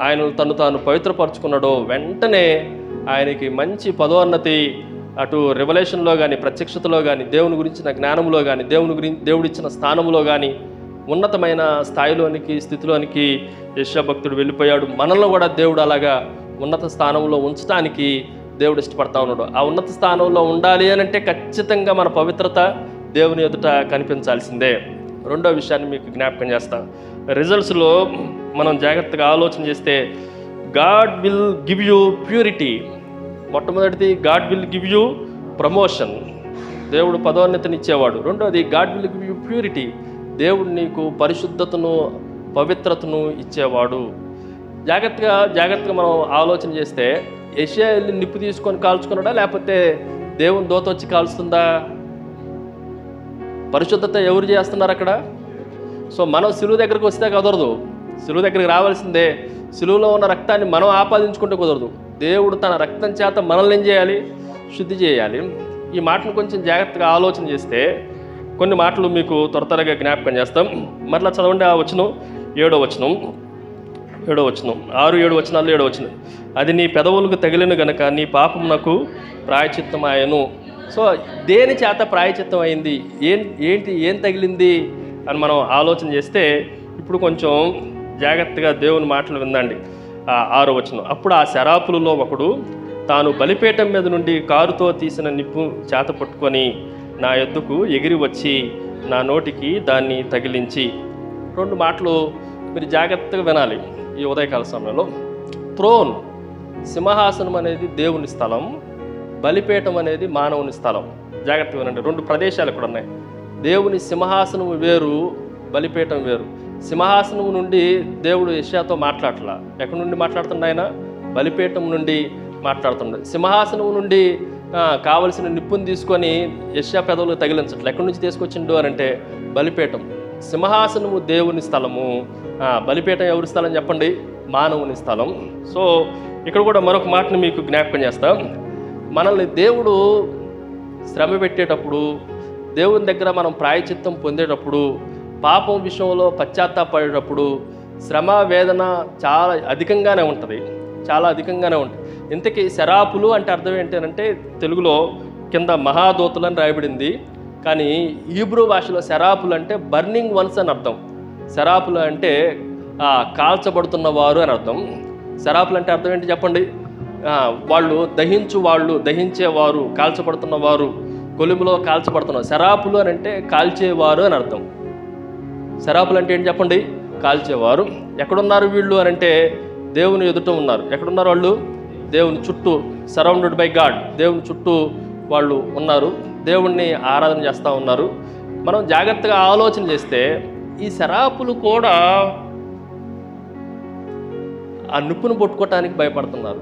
S1: ఆయన తన్ను తాను పవిత్రపరచుకున్నాడో వెంటనే ఆయనకి మంచి పదోన్నతి, అటు రెవల్యూషన్లో కానీ, ప్రత్యక్షతలో కానీ, దేవుని గురించిన జ్ఞానంలో కానీ, దేవుడిచ్చిన స్థానంలో కానీ ఉన్నతమైన స్థాయిలోనికి, స్థితిలోనికి యెషయా భక్తుడు వెళ్ళిపోయాడు. మనల్ని కూడా దేవుడు అలాగా ఉన్నత స్థానంలో ఉంచడానికి దేవుడు ఇష్టపడతా ఉన్నాడు. ఆ ఉన్నత స్థానంలో ఉండాలి అని అంటే ఖచ్చితంగా మన పవిత్రత దేవుని ఎదుట కనిపించాల్సిందే. 2వ విషయాన్ని మీకు జ్ఞాపకం చేస్తాను. రిజల్ట్స్లో మనం జాగ్రత్తగా ఆలోచన చేస్తే God will give you purity. మొట్టమొదటిది God will give you promotion, దేవుడు పదోన్నతినిచ్చేవాడు. 2వది God will give you purity, దేవుడు నీకు పరిశుద్ధతను, పవిత్రతను ఇచ్చేవాడు. జాగ్రత్తగా మనం ఆలోచన చేస్తే యెషయా వెళ్ళి నిప్పు తీసుకొని కాల్చుకున్నాడా, లేకపోతే దేవుని దూత వచ్చి కాల్స్తుందా? పరిశుద్ధత ఎవరు చేస్తున్నారు అక్కడ? సో మనం సిలువ దగ్గరకు వస్తే కుదరదు, సిలువ దగ్గరికి రావాల్సిందే. సిలువలో ఉన్న రక్తాన్ని మనం ఆపాదించుకుంటే కుదరదు. దేవుడు తన రక్తం చేత మనల్ని ఏం చేయాలి? శుద్ధి చేయాలి. ఈ మాటను కొంచెం జాగ్రత్తగా ఆలోచన చేస్తే కొన్ని మాటలు మీకు త్వరగా జ్ఞాపకం చేస్తాం. మరలా చదవండి ఆ వచనం, 7వ వచనం. 6, 7 వచనాలు. 7వ వచనం. అది నీ పెదవులకు తగిలిన గనక నీ పాపమునకు ప్రాయచిత్తం ఆయను. సో దేని చేత ప్రాయచిత్తం అయింది? ఏం తగిలింది అని మనం ఆలోచన చేస్తే ఇప్పుడు కొంచెం జాగ్రత్తగా దేవుని మాటలు విందండి. 6వ వచనం. అప్పుడు ఆ శరాపులలో ఒకడు తాను బలిపీఠం మీద నుండి కారుతో తీసిన నిప్పు చేత పట్టుకొని నా యొద్దకు ఎగిరి వచ్చి నా నోటికి దాన్ని తగిలించి. 2 మాటలు మీరు జాగ్రత్తగా వినాలి ఈ ఉదయకాల సమయంలో. థ్రోన్, సింహాసనం అనేది దేవుని స్థలం, బలిపీఠం అనేది మానవుని స్థలం. జాగ్రత్తగా వినండి, 2 ప్రదేశాలు ఇక్కడ ఉన్నాయి. దేవుని సింహాసనం వేరు, బలిపీఠం వేరు. సింహాసనం నుండి దేవుడు యెషయాతో మాట్లాడలా. ఎక్కడి నుండి మాట్లాడుతుండ? ఆయన బలిపీఠం నుండి మాట్లాడుతుండే. సింహాసనం నుండి కావలసిన నిప్పుని తీసుకొని యెషయా పెదవులకు తగిలించట్లేదు. ఎక్కడి నుంచి తీసుకొచ్చిండు అని అంటే బలిపీఠం. సింహాసనము దేవుని స్థలము, బలిపీఠం ఎవరి స్థలం చెప్పండి? మానవుని స్థలం. సో ఇక్కడ కూడా మరొక మాటను మీకు జ్ఞాపకం చేస్తా. మనల్ని దేవుడు శ్రమ పెట్టేటప్పుడు, దేవుని దగ్గర మనం ప్రాయచిత్తం పొందేటప్పుడు, పాపం విషయంలో పశ్చాత్తాపడేటప్పుడు శ్రమ వేదన చాలా అధికంగానే ఉంటుంది. ఇంతకీ శరాపులు అంటే అర్థం ఏంటంటే తెలుగులో కింద మహాదూతలు అని రాయబడింది, కానీ హీబ్రూ భాషలో శరాపులు అంటే బర్నింగ్ వన్స్ అని అర్థం. శరాపులు అంటే కాల్చబడుతున్న వారు అని అర్థం. శరాపులు అంటే అర్థం ఏంటి చెప్పండి? వాళ్ళు దహించేవారు, కాల్చబడుతున్నవారు, కొలుములో కాల్చబడుతున్నారు. శరాపులు అని అంటే కాల్చేవారు అని అర్థం. శరాపులు అంటే ఏంటి చెప్పండి? కాల్చేవారు. ఎక్కడున్నారు వీళ్ళు అని అంటే దేవుని ఎదుట ఉన్నారు. ఎక్కడున్నారు వాళ్ళు? దేవుని చుట్టూ, సరౌండెడ్ బై గాడ్. దేవుని చుట్టూ వాళ్ళు ఉన్నారు, దేవుణ్ణి ఆరాధన చేస్తూ ఉన్నారు. మనం జాగ్రత్తగా ఆలోచన చేస్తే ఈ శరాపులు కూడా ఆ నిప్పును పట్టుకోవటానికి భయపడుతున్నారు.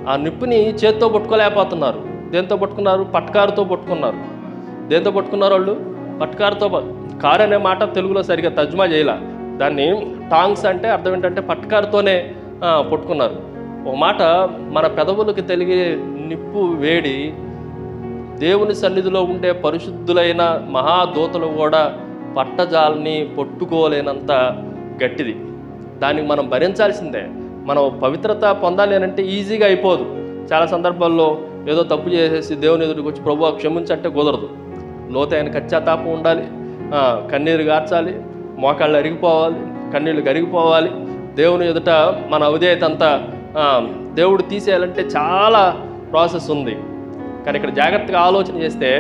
S1: ఆ నిప్పుని చేత్తో పట్టుకోలేకపోతున్నారు. దేంతో పట్టుకున్నారు? పట్కారుతో పట్టుకున్నారు. దేంతో పట్టుకున్నారు వాళ్ళు? పట్కారుతో. కారు అనే మాట తెలుగులో సరిగ్గా తర్జుమా చేయలే. దాన్ని టాంగ్స్ అంటే అర్థం ఏంటంటే పట్కారుతోనే పట్టుకున్నారు. ఒక మాట, మన పెదవులకు తెలిగే నిప్పు వేడి దేవుని సన్నిధిలో ఉండే పరిశుద్ధులైన మహాదూతలు కూడా పట్టజాలని పట్టుకోలేనంత గట్టిది. దానికి మనం భరించాల్సిందే. మనం పవిత్రత పొందాలి అంటే ఈజీగా అయిపోదు. చాలా సందర్భాల్లో ఏదో తప్పు చేసేసి దేవుని ఎదుటికి వచ్చి ప్రభువా క్షమించంటే కుదరదు. లోతైన పశ్చాత్తాపం ఉండాలి, కన్నీరు గార్చాలి, మోకాళ్ళు అరిగిపోవాలి, కన్నీళ్ళు కరిగిపోవాలి. దేవుని ఎదుట మన అవిధేయత అంతా దేవుడు తీసేయాలంటే చాలా ప్రాసెస్ ఉంది. కానీ ఇక్కడ జాగ్రత్తగా ఆలోచన చేస్తే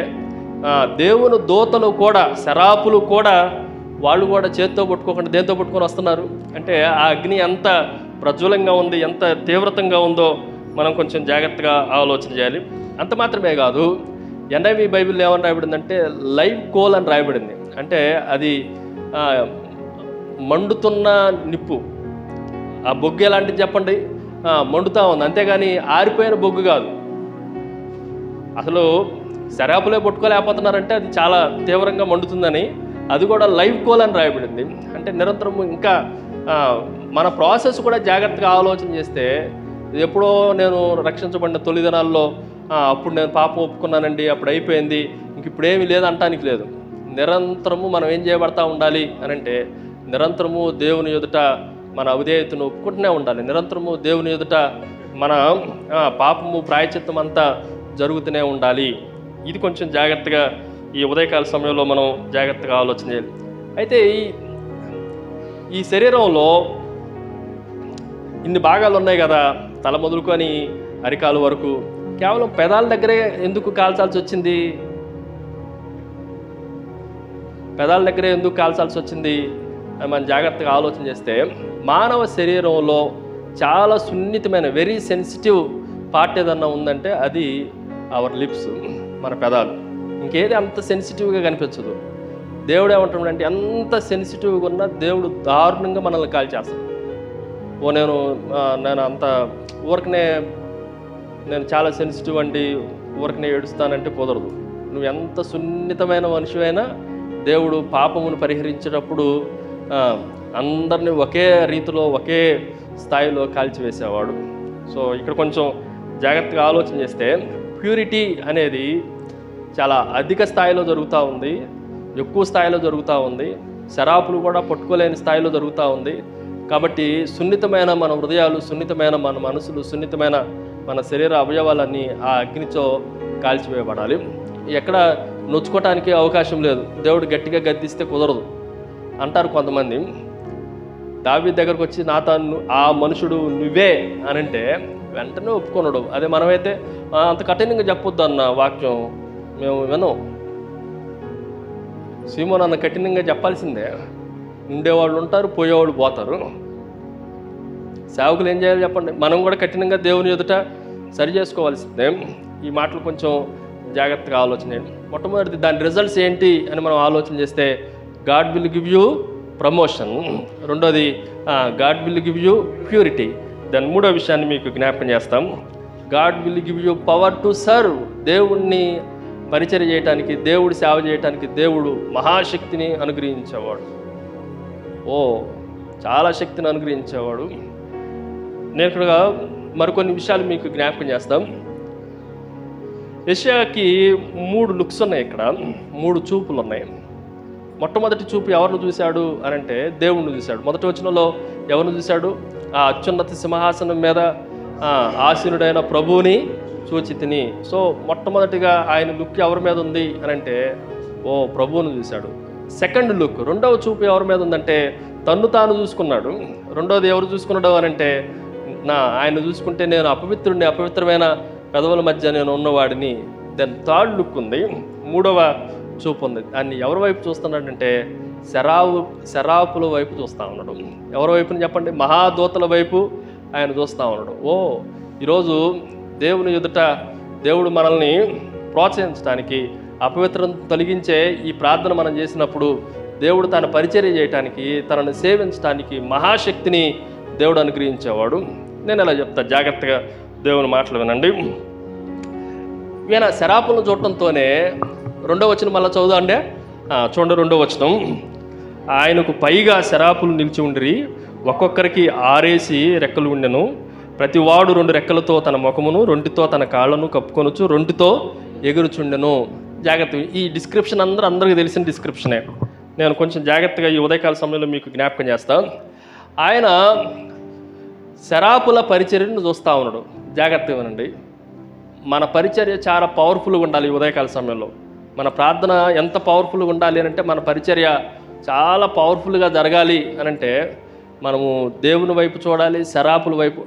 S1: దేవుని దూతలు కూడా, శరాపులు కూడా, వాళ్ళు కూడా చేత్తో పట్టుకోకుండా దేంతో పట్టుకొని వస్తున్నారు అంటే ఆ అగ్ని ఎంత ప్రజ్వలంగా ఉంది, ఎంత తీవ్రతంగా ఉందో మనం కొంచెం జాగ్రత్తగా ఆలోచన చేయాలి. అంత మాత్రమే కాదు, NIV బైబిల్లో ఏమని రాయబడిందంటే లైవ్ కోల్ అని రాయబడింది. అంటే అది మండుతున్న నిప్పు. ఆ బొగ్గు ఎలాంటిది చెప్పండి? మండుతూ ఉంది, అంతేగాని ఆరిపోయిన బొగ్గు కాదు. అసలు శరాపులే పట్టుకోలేకపోతున్నారంటే అది చాలా తీవ్రంగా మండుతుందని. అది కూడా లైవ్ కోల్ అని రాయబడింది. అంటే నిరంతరము ఇంకా మన ప్రాసెస్ కూడా జాగ్రత్తగా ఆలోచన చేస్తే, ఎప్పుడో నేను రక్షించబడిన తొలి దినాల్లో అప్పుడు నేను పాపం ఒప్పుకున్నానండి, అప్పుడు అయిపోయింది, ఇంక ఇప్పుడు ఏమీ లేదు అంటానికి లేదు. నిరంతరము మనం ఏం చేయబడతా ఉండాలి అని అంటే, నిరంతరము దేవుని ఎదుట మన అవిధేయతను ఒప్పుకుంటూనే ఉండాలి. నిరంతరము దేవుని ఎదుట మన పాపము ప్రాయశ్చిత్తం అంతా జరుగుతూనే ఉండాలి. ఇది కొంచెం జాగ్రత్తగా ఈ ఉదయకాల సమయంలో మనం జాగ్రత్తగా ఆలోచన చేయాలి. అయితే ఈ శరీరంలో ఇన్ని భాగాలు ఉన్నాయి కదా, తల మొదలుకొని అరికాలు వరకు. కేవలం పెదాల దగ్గరే ఎందుకు కాల్చాల్సి వచ్చింది? పెదాల దగ్గరే ఎందుకు కాల్చాల్సి వచ్చింది అని మనం జాగ్రత్తగా ఆలోచన చేస్తే, మానవ శరీరంలో చాలా సున్నితమైన, వెరీ సెన్సిటివ్ పార్ట్ ఏదన్నా ఉందంటే అది అవర్ లిప్స్, మన పెదాలు. ఇంకేది అంత సెన్సిటివ్గా కనిపించదు. దేవుడు ఏమంటాడంటే, ఎంత సెన్సిటివ్గా ఉన్నా దేవుడు దారుణంగా మనల్ని కాల్చేస్తాడు. నేను అంత ఊరికనే నేను చాలా సెన్సిటివ్ అండి, ఊరికనే ఏడుస్తానంటే కుదరదు. నువ్వు ఎంత సున్నితమైన మనిషివైనా దేవుడు పాపమును పరిహరించేటప్పుడు అందరినీ ఒకే రీతిలో, ఒకే స్థాయిలో కాల్చివేసేవాడు. సో ఇక్కడ కొంచెం జాగ్రత్తగా ఆలోచన చేస్తే, ప్యూరిటీ అనేది చాలా అధిక స్థాయిలో జరుగుతూ ఉంది, ఎక్కువ స్థాయిలో జరుగుతూ ఉంది. శరాపులు కూడా పట్టుకోలేని స్థాయిలో జరుగుతూ ఉంది. కాబట్టి సున్నితమైన మన హృదయాలు, సున్నితమైన మన మనసులు, సున్నితమైన మన శరీర అవయవాలన్నీ ఆ అగ్నితో కాల్చివేయబడాలి. ఎక్కడ నొచ్చుకోవటానికి అవకాశం లేదు. దేవుడు గట్టిగా గద్దిస్తే కుదరదు అంటారు కొంతమంది. దావీదు దగ్గరకు వచ్చి నాతాను ఆ మనుషుడు నువ్వే అని అంటే వెంటనే ఒప్పుకొనడు. అదే మనమైతే అంత కఠినంగా చెప్పొద్దు అన్న వాక్యం మేము వినం. సీమోన్ అన్న కఠినంగా చెప్పాల్సిందే. ఉండేవాళ్ళు ఉంటారు, పోయేవాళ్ళు పోతారు. సేవకులు ఏం చేయాలి చెప్పండి? మనం కూడా కఠినంగా దేవుని ఎదుట సరి చేసుకోవాల్సిందే. ఈ మాటలు కొంచెం జాగ్రత్తగా ఆలోచన చేయండి. మొట్టమొదటిది దాని రిజల్ట్స్ ఏంటి అని మనం ఆలోచన చేస్తే, God will give you promotion. రెండోది God will give you purity. దాని మూడో విషయాన్ని మీకు జ్ఞాపకం చేస్తాం. God will give you power to serve. దేవుణ్ణి పరిచర్య చేయడానికి, దేవుడు సేవ చేయడానికి దేవుడు మహాశక్తిని అనుగ్రహించేవాడు. చాలా శక్తిని అనుగ్రహించేవాడు. నేను ఇక్కడ మరికొన్ని విషయాలు మీకు జ్ఞాపకం చేస్తాం. యెషయాకి 3 లుక్స్ ఉన్నాయి. ఇక్కడ 3 చూపులు ఉన్నాయి. మొట్టమొదటి చూపు ఎవరిని చూశాడు అని అంటే దేవుణ్ణి చూశాడు. మొదటి వచనంలో ఎవరిని చూశాడు? ఆ అత్యున్నత సింహాసనం మీద ఆసీనుడైన ప్రభువుని చూచితిని. సో మొట్టమొదటిగా ఆయన లుక్ ఎవరి మీద ఉంది అని అంటే ప్రభువుని చూశాడు. సెకండ్ లుక్, రెండవ చూపు ఎవరి మీద ఉందంటే తన్ను తాను చూసుకున్నాడు. రెండవది ఎవరు చూసుకున్నాడు అని అంటే ఆయన చూసుకుంటే నేను అపవిత్రుడిని, అపవిత్రమైన పెదవుల మధ్య నేను ఉన్నవాడిని. దెన్ థర్డ్ లుక్ ఉంది, మూడవ చూపు ఉంది. దాన్ని ఎవరి వైపు చూస్తున్నాడంటే శరాపుల వైపు చూస్తూ ఉన్నాడు. ఎవరి వైపుని చెప్పండి? మహాదూతల వైపు ఆయన చూస్తూ ఉన్నాడు. ఈరోజు దేవుని ఎదుట దేవుడు మనల్ని ప్రోత్సహించడానికి, అపవిత్రం తొలగించే ఈ ప్రార్థన మనం చేసినప్పుడు దేవుడు తన పరిచర్య చేయడానికి, తనను సేవించడానికి మహాశక్తిని దేవుడు అనుగ్రహించేవాడు. నేను ఎలా చెప్తా, జాగ్రత్తగా దేవుని మాటలు వినండి. ఈయన శరాపులను చూడటంతోనే 2వ వచనం మళ్ళీ చదువుదా అండి. చూడండి 2వ వచనం. ఆయనకు పైగా శరాపులు నిలిచి ఉండిరి, ఒక్కొక్కరికి 6 రెక్కలు ఉండెను. ప్రతివాడు 2 రెక్కలతో తన ముఖమును, 2తో తన కాళ్ళను కప్పుకొనొచ్చు, 2తో ఎగురుచుండెను. జాగ్రత్త, ఈ డిస్క్రిప్షన్ అందరికీ తెలిసిన డిస్క్రిప్షనే. నేను కొంచెం జాగ్రత్తగా ఈ ఉదయకాల సమయంలో మీకు జ్ఞాపకం చేస్తాను. ఆయన శరాపుల పరిచర్యను చూస్తూ ఉన్నాడు. జాగ్రత్తగా వినండి. మన పరిచర్య చాలా పవర్ఫుల్గా ఉండాలి. ఈ ఉదయకాల సమయంలో మన ప్రార్థన ఎంత పవర్ఫుల్గా ఉండాలి అంటే, మన పరిచర్య చాలా పవర్ఫుల్గా జరగాలి అని అంటే మనము దేవుని వైపు చూడాలి, శరాపుల వైపు.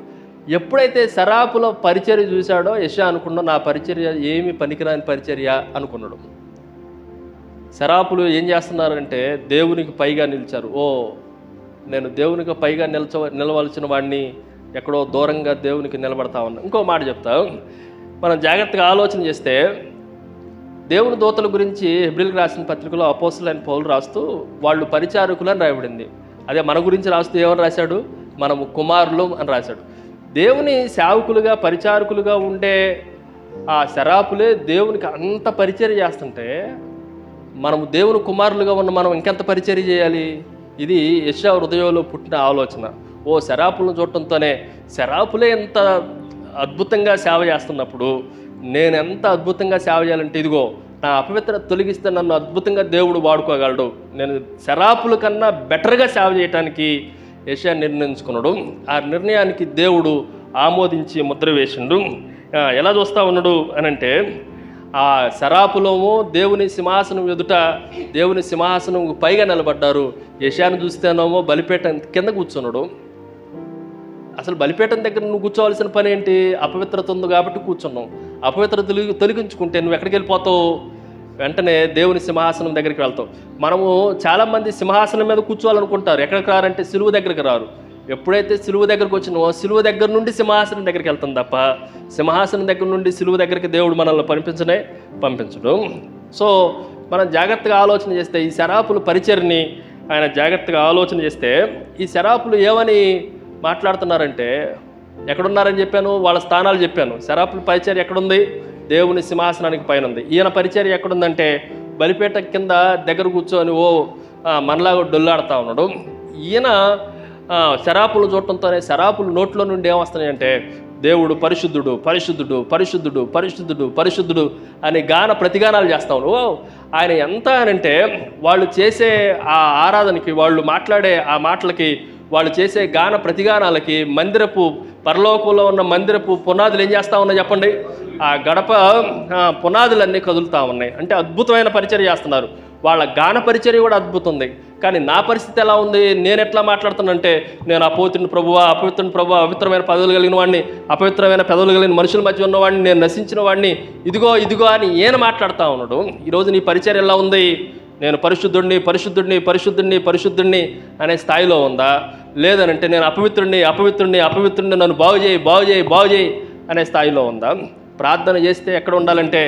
S1: ఎప్పుడైతే శరాపుల పరిచర్య చూశాడో యెషయా అనుకున్నాడు, నా పరిచర్య ఏమి పనికిరాని పరిచర్య అనుకున్నాడు. శరాపులు ఏం చేస్తున్నారంటే దేవునికి పైగా నిలిచారు. నేను దేవునికి పైగా నిలవలసిన వాడిని ఎక్కడో దూరంగా దేవునికి నిలబడతా ఉన్నా. ఇంకో మాట చెప్తా, మనం జాగ్రత్తగా ఆలోచన చేస్తే దేవుని దూతల గురించి హెబ్రీయులకు రాసిన పత్రికలో అపోస్తలుడైన పౌలు రాస్తూ వాళ్ళు పరిచారకులని రాయబడింది. అదే మన గురించి రాస్తూ ఏమని రాశాడు, మనము కుమారులు అని రాశాడు. దేవుని సేవకులుగా పరిచారకులుగా ఉండే ఆ శరాపులే దేవునికి అంత పరిచర్య చేస్తుంటే మనము దేవుని కుమారులుగా ఉన్న మనం ఇంకెంత పరిచర్య చేయాలి? ఇది యెషయా హృదయంలో పుట్టిన ఆలోచన. శరాపులను చూడటంతోనే శరాపులే ఎంత అద్భుతంగా సేవ చేస్తున్నప్పుడు నేను ఎంత అద్భుతంగా సేవ చేయాలంటే, ఇదిగో నా అపవిత్రత తొలగిస్తే నన్ను అద్భుతంగా దేవుడు వాడుకోగలడు, నేను శరాపుల కన్నా బెటర్గా సేవ చేయడానికి యెషయా నిర్ణయించుకున్నాడు. ఆ నిర్ణయానికి దేవుడు ఆమోదించి ముద్ర వేసిండు. ఎలా చూస్తూ ఉన్నాడు అనంటే, ఆ శరాపులోమో దేవుని సింహాసనం ఎదుట దేవుని సింహాసనం పైగా నిలబడ్డారు. యెషయాను చూస్తేనేమో బలిపీఠం కింద కూర్చున్నాడు. అసలు బలిపీఠం దగ్గర నువ్వు కూర్చోవలసిన పని ఏంటి? అపవిత్రత ఉంది కాబట్టి కూర్చున్నావు. అపవిత్రత తొలగించుకుంటే నువ్వు ఎక్కడికి వెళ్ళిపోతావు? వెంటనే దేవుని సింహాసనం దగ్గరికి వెళ్తావు. మనము చాలామంది సింహాసనం మీద కూర్చోవాలనుకుంటారు. ఎక్కడికి రారంటే సిలువ దగ్గరికి రారు. ఎప్పుడైతే సిలువ దగ్గరకు వచ్చినో సిలువ దగ్గర నుండి సింహాసనం దగ్గరికి వెళ్తాం తప్ప సింహాసనం దగ్గర నుండి సిలువ దగ్గరికి దేవుడు మనల్ని పంపించడు. సో మనం జాగ్రత్తగా ఆలోచన చేస్తే ఈ శరాపుల పరిచర్ని ఆయన జాగ్రత్తగా ఆలోచన చేస్తే ఈ శరాపులు ఏమని మాట్లాడుతున్నారంటే, ఎక్కడున్నారని చెప్పాను, వాళ్ళ స్థానాలు చెప్పాను. శరాపుల పరిచర్య ఎక్కడుంది? దేవుని సింహాసనానికి పైన ఉంది. ఈయన పరిచర్య ఎక్కడుందంటే బలిపీఠ కింద దగ్గర కూర్చొని మనలాగా డొల్లాడుతూ ఉన్నాడు. ఈయన శరాపులు చూడటంతోనే శరాపులు నోట్లో నుండి ఏమొస్తున్నాయంటే, దేవుడు పరిశుద్ధుడు పరిశుద్ధుడు పరిశుద్ధుడు పరిశుద్ధుడు పరిశుద్ధుడు అని గాన ప్రతిగానాలు చేస్తా ఉన్నాడు. ఆయన ఎంత అనంటే వాళ్ళు చేసే ఆ ఆరాధనకి, వాళ్ళు మాట్లాడే ఆ మాటలకి, వాళ్ళు చేసే గాన ప్రతిగానాలకి మందిరపు పరలోకంలో ఉన్న మందిరపు పునాదులు ఏం చేస్తూ ఉన్నాయి చెప్పండి? ఆ గడప పునాదులన్నీ కదులుతూ ఉన్నాయి. అంటే అద్భుతమైన పరిచర్య చేస్తున్నారు. వాళ్ళ గాన పరిచర్య కూడా అద్భుతం ఉంది. కానీ నా పరిస్థితి ఎలా ఉంది? నేను ఎట్లా మాట్లాడుతానంటే, నేను అపవిత్రుని ప్రభువా, అపవిత్రమైన పదవులు కలిగిన వాడిని, అపవిత్రమైన పెదవులు కలిగిన మనుషుల మధ్య ఉన్నవాడిని, నేను నశించిన వాడిని, ఇదిగో అని ఈయన మాట్లాడుతూ ఉన్నాడు. ఈరోజు నీ పరిచర్య ఎలా ఉంది? నేను పరిశుద్ధుడిని పరిశుద్ధుడిని పరిశుద్ధుడిని పరిశుద్ధుడిని అనే స్థాయిలో ఉందా? లేదనంటే నేను అపవిత్రుడిని నన్ను బాగు చేయి అనే స్థాయిలో ఉందా? ప్రార్థన చేస్తే ఎక్కడ ఉండాలంటే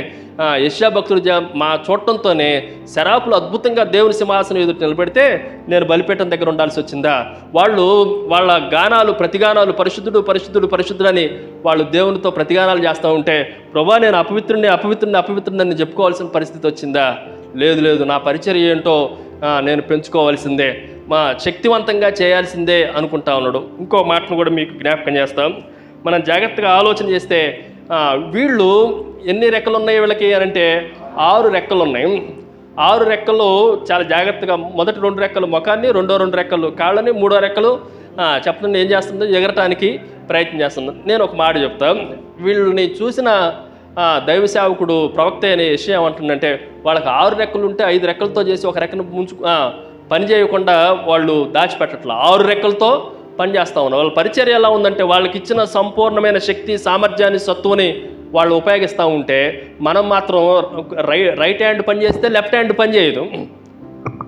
S1: యెషయా భక్తుడు మా చూడటంతోనే శరాపులు అద్భుతంగా దేవుని సింహాసనం ఎదుట నిలబెడితే నేను బలిపీఠం దగ్గర ఉండాల్సి వచ్చిందా? వాళ్ళ గానాలు ప్రతిగానాలు పరిశుద్ధుడు అని వాళ్ళు దేవునితో ప్రతిగానాలు చేస్తూ ఉంటే, ప్రభా నేను అపవిత్రుడిని చెప్పుకోవాల్సిన పరిస్థితి వచ్చిందా? లేదు, నా పరిచర్య ఏంటో నేను పెంచుకోవాల్సిందే, మా శక్తివంతంగా చేయాల్సిందే అనుకుంటా ఉన్నాడు. ఇంకో మాటను కూడా మీకు జ్ఞాపకం చేస్తాం. మనం జాగ్రత్తగా ఆలోచన చేస్తే వీళ్ళు ఎన్ని రెక్కలు ఉన్నాయి వీళ్ళకి అంటే 6 రెక్కలు ఉన్నాయి. 6 రెక్కలు చాలా జాగ్రత్తగా, మొదటి 2 రెక్కలు ముఖాన్ని, రెండో 2 రెక్కలు కాళ్ళని, 3వ రెక్కలు చెప్పండి ఏం చేస్తుందో ఎగరటానికి ప్రయత్నం చేస్తుంది. నేను ఒక మాట చెప్తాను. వీళ్ళని చూసిన దైవ సేవకుడు ప్రవక్త అనే విషయం ఏమంటుందంటే, వాళ్ళకి 6 రెక్కలు ఉంటే 5 రెక్కలతో చేసి ఒక రెక్కను పని చేయకుండా వాళ్ళు దాచిపెట్టట్లా, 6 రెక్కలతో పనిచేస్తూ ఉన్నారు. వాళ్ళ పరిచర్య ఎలా ఉందంటే, వాళ్ళకి ఇచ్చిన సంపూర్ణమైన శక్తి, సామర్థ్యాన్ని, సత్తుని వాళ్ళు ఉపయోగిస్తూ ఉంటే, మనం మాత్రం రైట్ హ్యాండ్ పని చేస్తే లెఫ్ట్ హ్యాండ్ పని చేయదు.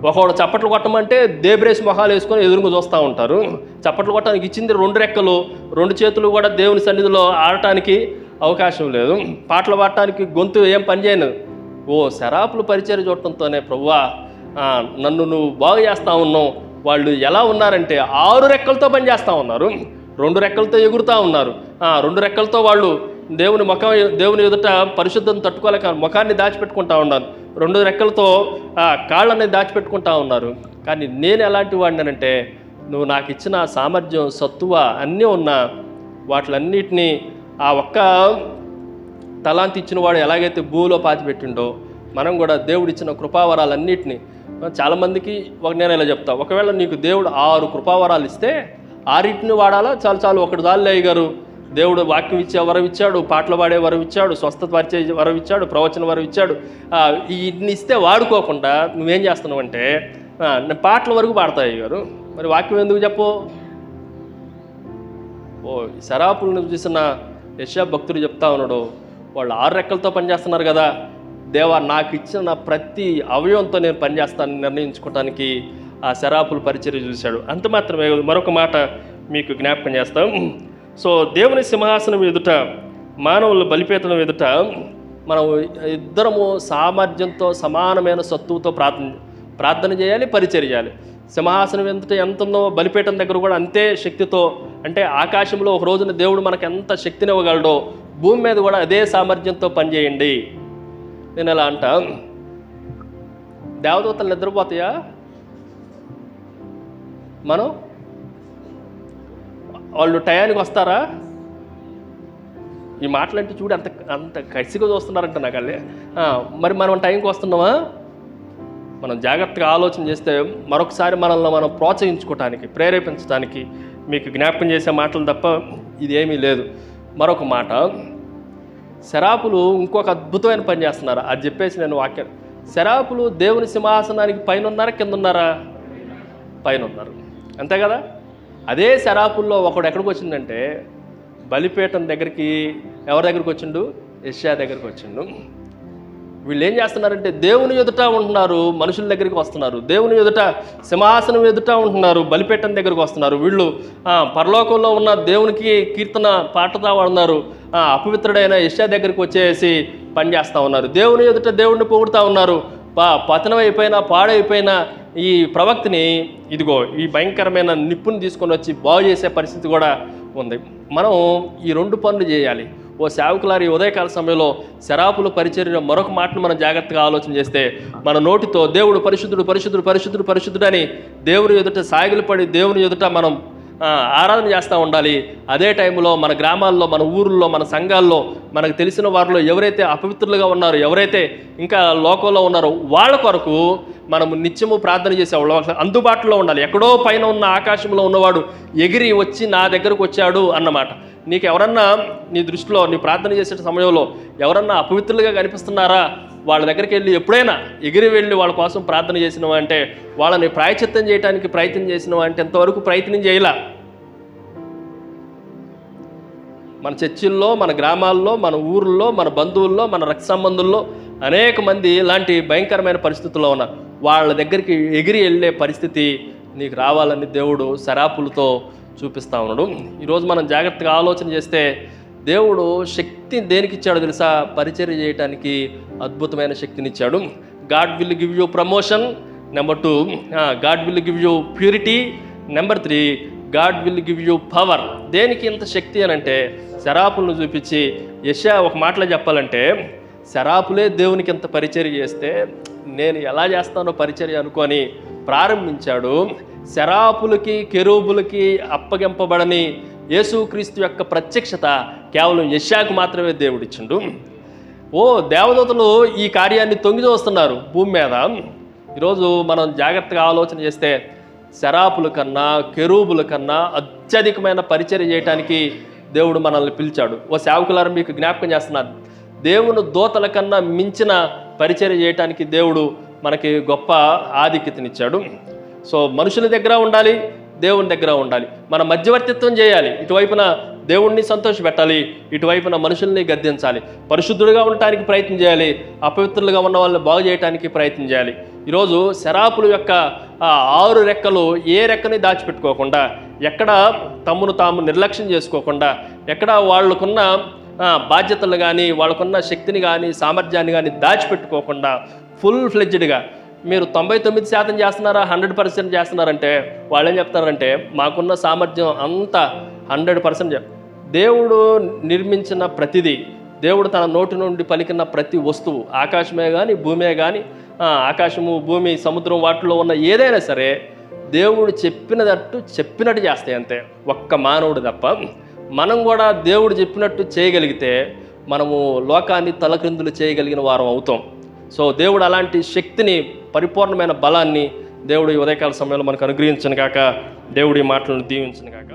S1: ఒకడు చప్పట్లు కొట్టమంటే దేబ్రేసి మొహాలు వేసుకొని ఎదురుగా చూస్తూ ఉంటారు. చప్పట్లు కొట్టడానికి ఇచ్చింది 2 రెక్కలు, 2 చేతులు కూడా దేవుని సన్నిధిలో ఆడటానికి అవకాశం లేదు. పాటలు పాడటానికి గొంతు ఏం పని చేయను. శరాపుల పరిచర్య చూడటంతోనే ప్రభువా నన్ను నువ్వు బాగు చేస్తూ ఉన్నావు. వాళ్ళు ఎలా ఉన్నారంటే 6 రెక్కలతో పని చేస్తూ ఉన్నారు, 2 రెక్కలతో ఎగురుతూ ఉన్నారు, రెండు రెక్కలతో వాళ్ళు దేవుని ఎదుట పరిశుద్ధం తట్టుకోలేక ముఖాన్ని దాచిపెట్టుకుంటా ఉన్నారు, రెండు రెక్కలతో కాళ్ళని దాచిపెట్టుకుంటా ఉన్నారు. కానీ నేను ఎలాంటి వాడినంటే, నువ్వు నాకు ఇచ్చిన సామర్థ్యం, సత్తువ అన్నీ ఉన్నా వాటిలన్నిటినీ ఆ ఒక్క తలాంతి ఇచ్చిన వాడు ఎలాగైతే భూమిలో పాతిపెట్టిండో, మనం కూడా దేవుడిచ్చిన కృపావరాలన్నిటినీ చాలామందికి నేను ఇలా చెప్తా, ఒకవేళ నీకు దేవుడు 6 కృపావరాలు ఇస్తే 6 వాడాలా? చాలు ఒకటి దాళ్ళు అయ్యగారు, దేవుడు వాక్యం ఇచ్చే వరం ఇచ్చాడు, పాటలు పాడే వరం ఇచ్చాడు, స్వస్థత పరిచే వరం ఇచ్చాడు, ప్రవచన వరం ఇచ్చాడు, ఇన్ని ఇస్తే వాడుకోకుండా నువ్వేం చేస్తున్నావు అంటే, నేను పాటల వరకు పాడతాయి అయ్యగారు, మరి వాక్యం ఎందుకు చెప్పు? శరాపులను చూసిన యెషయా భక్తుడు చెప్తా ఉన్నాడు, వాళ్ళు 6 రెక్కలతో పనిచేస్తున్నారు కదా, దేవా నాకు ఇచ్చిన ప్రతి అవయవంతో నేను పనిచేస్తానని నిర్ణయించుకోవటానికి ఆ శరాపుల పరిచర్య చూశాడు. అంత మాత్రమే మరొక మాట మీకు జ్ఞాపకం చేస్తాం. సో దేవుని సింహాసనం ఎదుట, మానవుల బలిపీఠం ఎదుట మనం ఇద్దరము సామర్థ్యంతో సమానమైన సత్తువుతో ప్రార్థన చేయాలి, పరిచర్య చేయాలి. సింహాసనం ఎంత ఉందో బలిపీఠం దగ్గర కూడా అంతే శక్తితో, అంటే ఆకాశంలో ఒక రోజున దేవుడు మనకు ఎంత శక్తిని ఇవ్వగలడో భూమి మీద కూడా అదే సామర్థ్యంతో పనిచేయండి. నేను ఎలా అంటా, దేవదూతలు నిద్రపోతాయా? వాళ్ళు టయానికి వస్తారా? ఈ మాటలంటే చూడు అంత కసిగా చూస్తున్నారంట నాకు అల్లే. మరి మనం టైంకి వస్తున్నామా? మనం జాగ్రత్తగా ఆలోచన చేస్తే మరొకసారి మనల్ని మనం ప్రోత్సహించుకోవటానికి, ప్రేరేపించడానికి మీకు జ్ఞాపకం చేసే మాటలు తప్ప ఇదేమీ లేదు. మరొక మాట, శరాపులు ఇంకొక అద్భుతమైన పని చేస్తున్నారు, అది చెప్పేసి నేను వాక్యం. శరాపులు దేవుని సింహాసనానికి పైన ఉన్నారా, కింద ఉన్నారా? పైన ఉన్నారు, అంతే కదా. అదే శరాపుల్లో ఒకడు ఎక్కడికి వచ్చిందంటే, బలిపీఠం దగ్గరికి. ఎవరి దగ్గరికి వచ్చిండు? యెషయా దగ్గరికి వచ్చిండు. వీళ్ళు ఏం చేస్తున్నారంటే, దేవుని ఎదుట ఉంటున్నారు, మనుషుల దగ్గరికి వస్తున్నారు, దేవుని ఎదుట సింహాసనం ఎదుట ఉంటున్నారు, బలిపీఠం దగ్గరికి వస్తున్నారు. వీళ్ళు పరలోకంలో ఉన్న దేవునికి కీర్తన పాటతా ఉన్నారు, అపవిత్రుడైన యెషయా దగ్గరికి వచ్చేసి పనిచేస్తూ ఉన్నారు. దేవుని ఎదుట దేవుడిని పొగుడుతూ ఉన్నారు. పతనం అయిపోయినా పాడైపోయిన ఈ ప్రవక్తని ఇదిగో ఈ భయంకరమైన నిప్పుని తీసుకొని వచ్చి బాగు చేసే పరిస్థితి కూడా ఉంది. మనం ఈ 2 పనులు చేయాలి. ఓ సేవకులారి ఉదయకాల సమయంలో శరాపుల పరిచర్య మరొక మాటను మనం జాగ్రత్తగా ఆలోచన చేస్తే, మన నోటితో దేవుడు పరిశుద్ధుడు పరిశుద్ధుడు పరిశుద్ధుడు పరిశుద్ధుడు అని దేవుని ఎదుట సాగిలపడి దేవుని ఎదుట మనం ఆరాధన చేస్తూ ఉండాలి. అదే టైంలో మన గ్రామాల్లో, మన ఊర్లో, మన సంఘాల్లో మనకు తెలిసిన వారిలో ఎవరైతే అపవిత్రులుగా ఉన్నారో, ఎవరైతే ఇంకా లోకంలో ఉన్నారో వాళ్ళ కొరకు మనం నిత్యము ప్రార్థన చేసేవాళ్ళు అందుబాటులో ఉండాలి. ఎక్కడో పైన ఉన్న ఆకాశంలో ఉన్నవాడు ఎగిరి వచ్చి నా దగ్గరకు వచ్చాడు అన్నమాట. నీకు ఎవరన్నా నీ దృష్టిలో నీ ప్రార్థన చేసే సమయంలో ఎవరన్నా అపవిత్రులుగా కనిపిస్తున్నారా, వాళ్ళ దగ్గరికి వెళ్ళి ఎప్పుడైనా ఎగిరి వెళ్ళి వాళ్ళ కోసం ప్రార్థన చేసినవా అంటే, వాళ్ళని ప్రాయచిత్తం చేయడానికి ప్రయత్నం చేసినవా అంటే ఎంతవరకు ప్రయత్నం చేయలా. మన చర్చిల్లో, మన గ్రామాల్లో, మన ఊర్లో, మన బంధువుల్లో, మన రక్త సంబంధుల్లో అనేక మంది ఇలాంటి భయంకరమైన పరిస్థితుల్లో ఉన్నారు. వాళ్ళ దగ్గరికి ఎగిరి వెళ్ళే పరిస్థితి నీకు రావాలని దేవుడు శరాపులతో చూపిస్తూ ఉన్నాడు. ఈరోజు మనం జాగ్రత్తగా ఆలోచన చేస్తే, దేవుడు శక్తి దేనికి ఇచ్చాడో తెలుసా? పరిచర్య చేయడానికి అద్భుతమైన శక్తినిచ్చాడు. God will give you promotion. Number 2, God will give you purity. Number 3, God will give you power. దేనికి ఇంత శక్తి అని అంటే, శరాపులను చూపించి యెషయా ఒక మాటలో చెప్పాలంటే, శరాపులే దేవునికి ఇంత పరిచర్య చేస్తే నేను ఎలా చేస్తానో పరిచర్య అనుకొని ప్రారంభించాడు. శరాపులకి కెరూబులకి అప్పగింపబడని యేసుక్రీస్తు యొక్క ప్రత్యక్షత కేవలం యెషయాకు మాత్రమే దేవుడిచ్చిండు. దేవదూతలు ఈ కార్యాన్ని తొంగి చూస్తున్నారు భూమి మీద. ఈరోజు మనం జాగ్రత్తగా ఆలోచన చేస్తే, శరాపుల కన్నా కెరూబుల కన్నా అత్యధికమైన పరిచర్య చేయడానికి దేవుడు మనల్ని పిలిచాడు. సేవకులారు మీకు జ్ఞాపకం చేస్తున్నారు, దేవుని దూతల కన్నా మించిన పరిచర్య చేయడానికి దేవుడు మనకి గొప్ప ఆధిక్యతనిచ్చాడు. సో మనుషుల దగ్గర ఉండాలి, దేవుని దగ్గర ఉండాలి. మన మధ్యవర్తిత్వం చేయాలి. ఇటువైపున దేవుణ్ణి సంతోషపెట్టాలి, ఇటువైపున మనుషుల్ని గద్దించాలి. పరిశుద్ధులుగా ఉండటానికి ప్రయత్నం చేయాలి, అపవిత్రులుగా ఉన్న వాళ్ళని బాగు చేయడానికి ప్రయత్నం చేయాలి. ఈరోజు శరాపుల యొక్క 6 రెక్కలు ఏ రెక్కని దాచిపెట్టుకోకుండా, ఎక్కడ తమ్మును తాము నిర్లక్ష్యం చేసుకోకుండా, ఎక్కడ వాళ్ళకున్న బాధ్యతలు కానీ, వాళ్ళకున్న శక్తిని కానీ, సామర్థ్యాన్ని కానీ దాచిపెట్టుకోకుండా ఫుల్ ఫ్లెడ్జ్డ్గా మీరు 99% చేస్తున్నారా, 100% చేస్తున్నారంటే వాళ్ళు ఏం చెప్తారంటే, మాకున్న సామర్థ్యం అంతా 100%. దేవుడు నిర్మించిన ప్రతిదీ, దేవుడు తన నోటి నుండి పలికిన ప్రతి వస్తువు, ఆకాశమే కానీ భూమే కానీ, ఆకాశము భూమి సముద్రం వాటిలో ఉన్న ఏదైనా సరే దేవుడు చెప్పినట్టు చేస్తాయి అంతే, ఒక్క మానవుడు తప్ప. మనం కూడా దేవుడు చెప్పినట్టు చేయగలిగితే మనము లోకాన్ని తలక్రిందులు చేయగలిగిన వారం అవుతాం. సో దేవుడు అలాంటి శక్తిని, పరిపూర్ణమైన బలాన్ని దేవుడు ఈ ఉదయకాల సమయంలో మనకు అనుగ్రహించను గాక. దేవుడి మాటలను దీవించను గాక.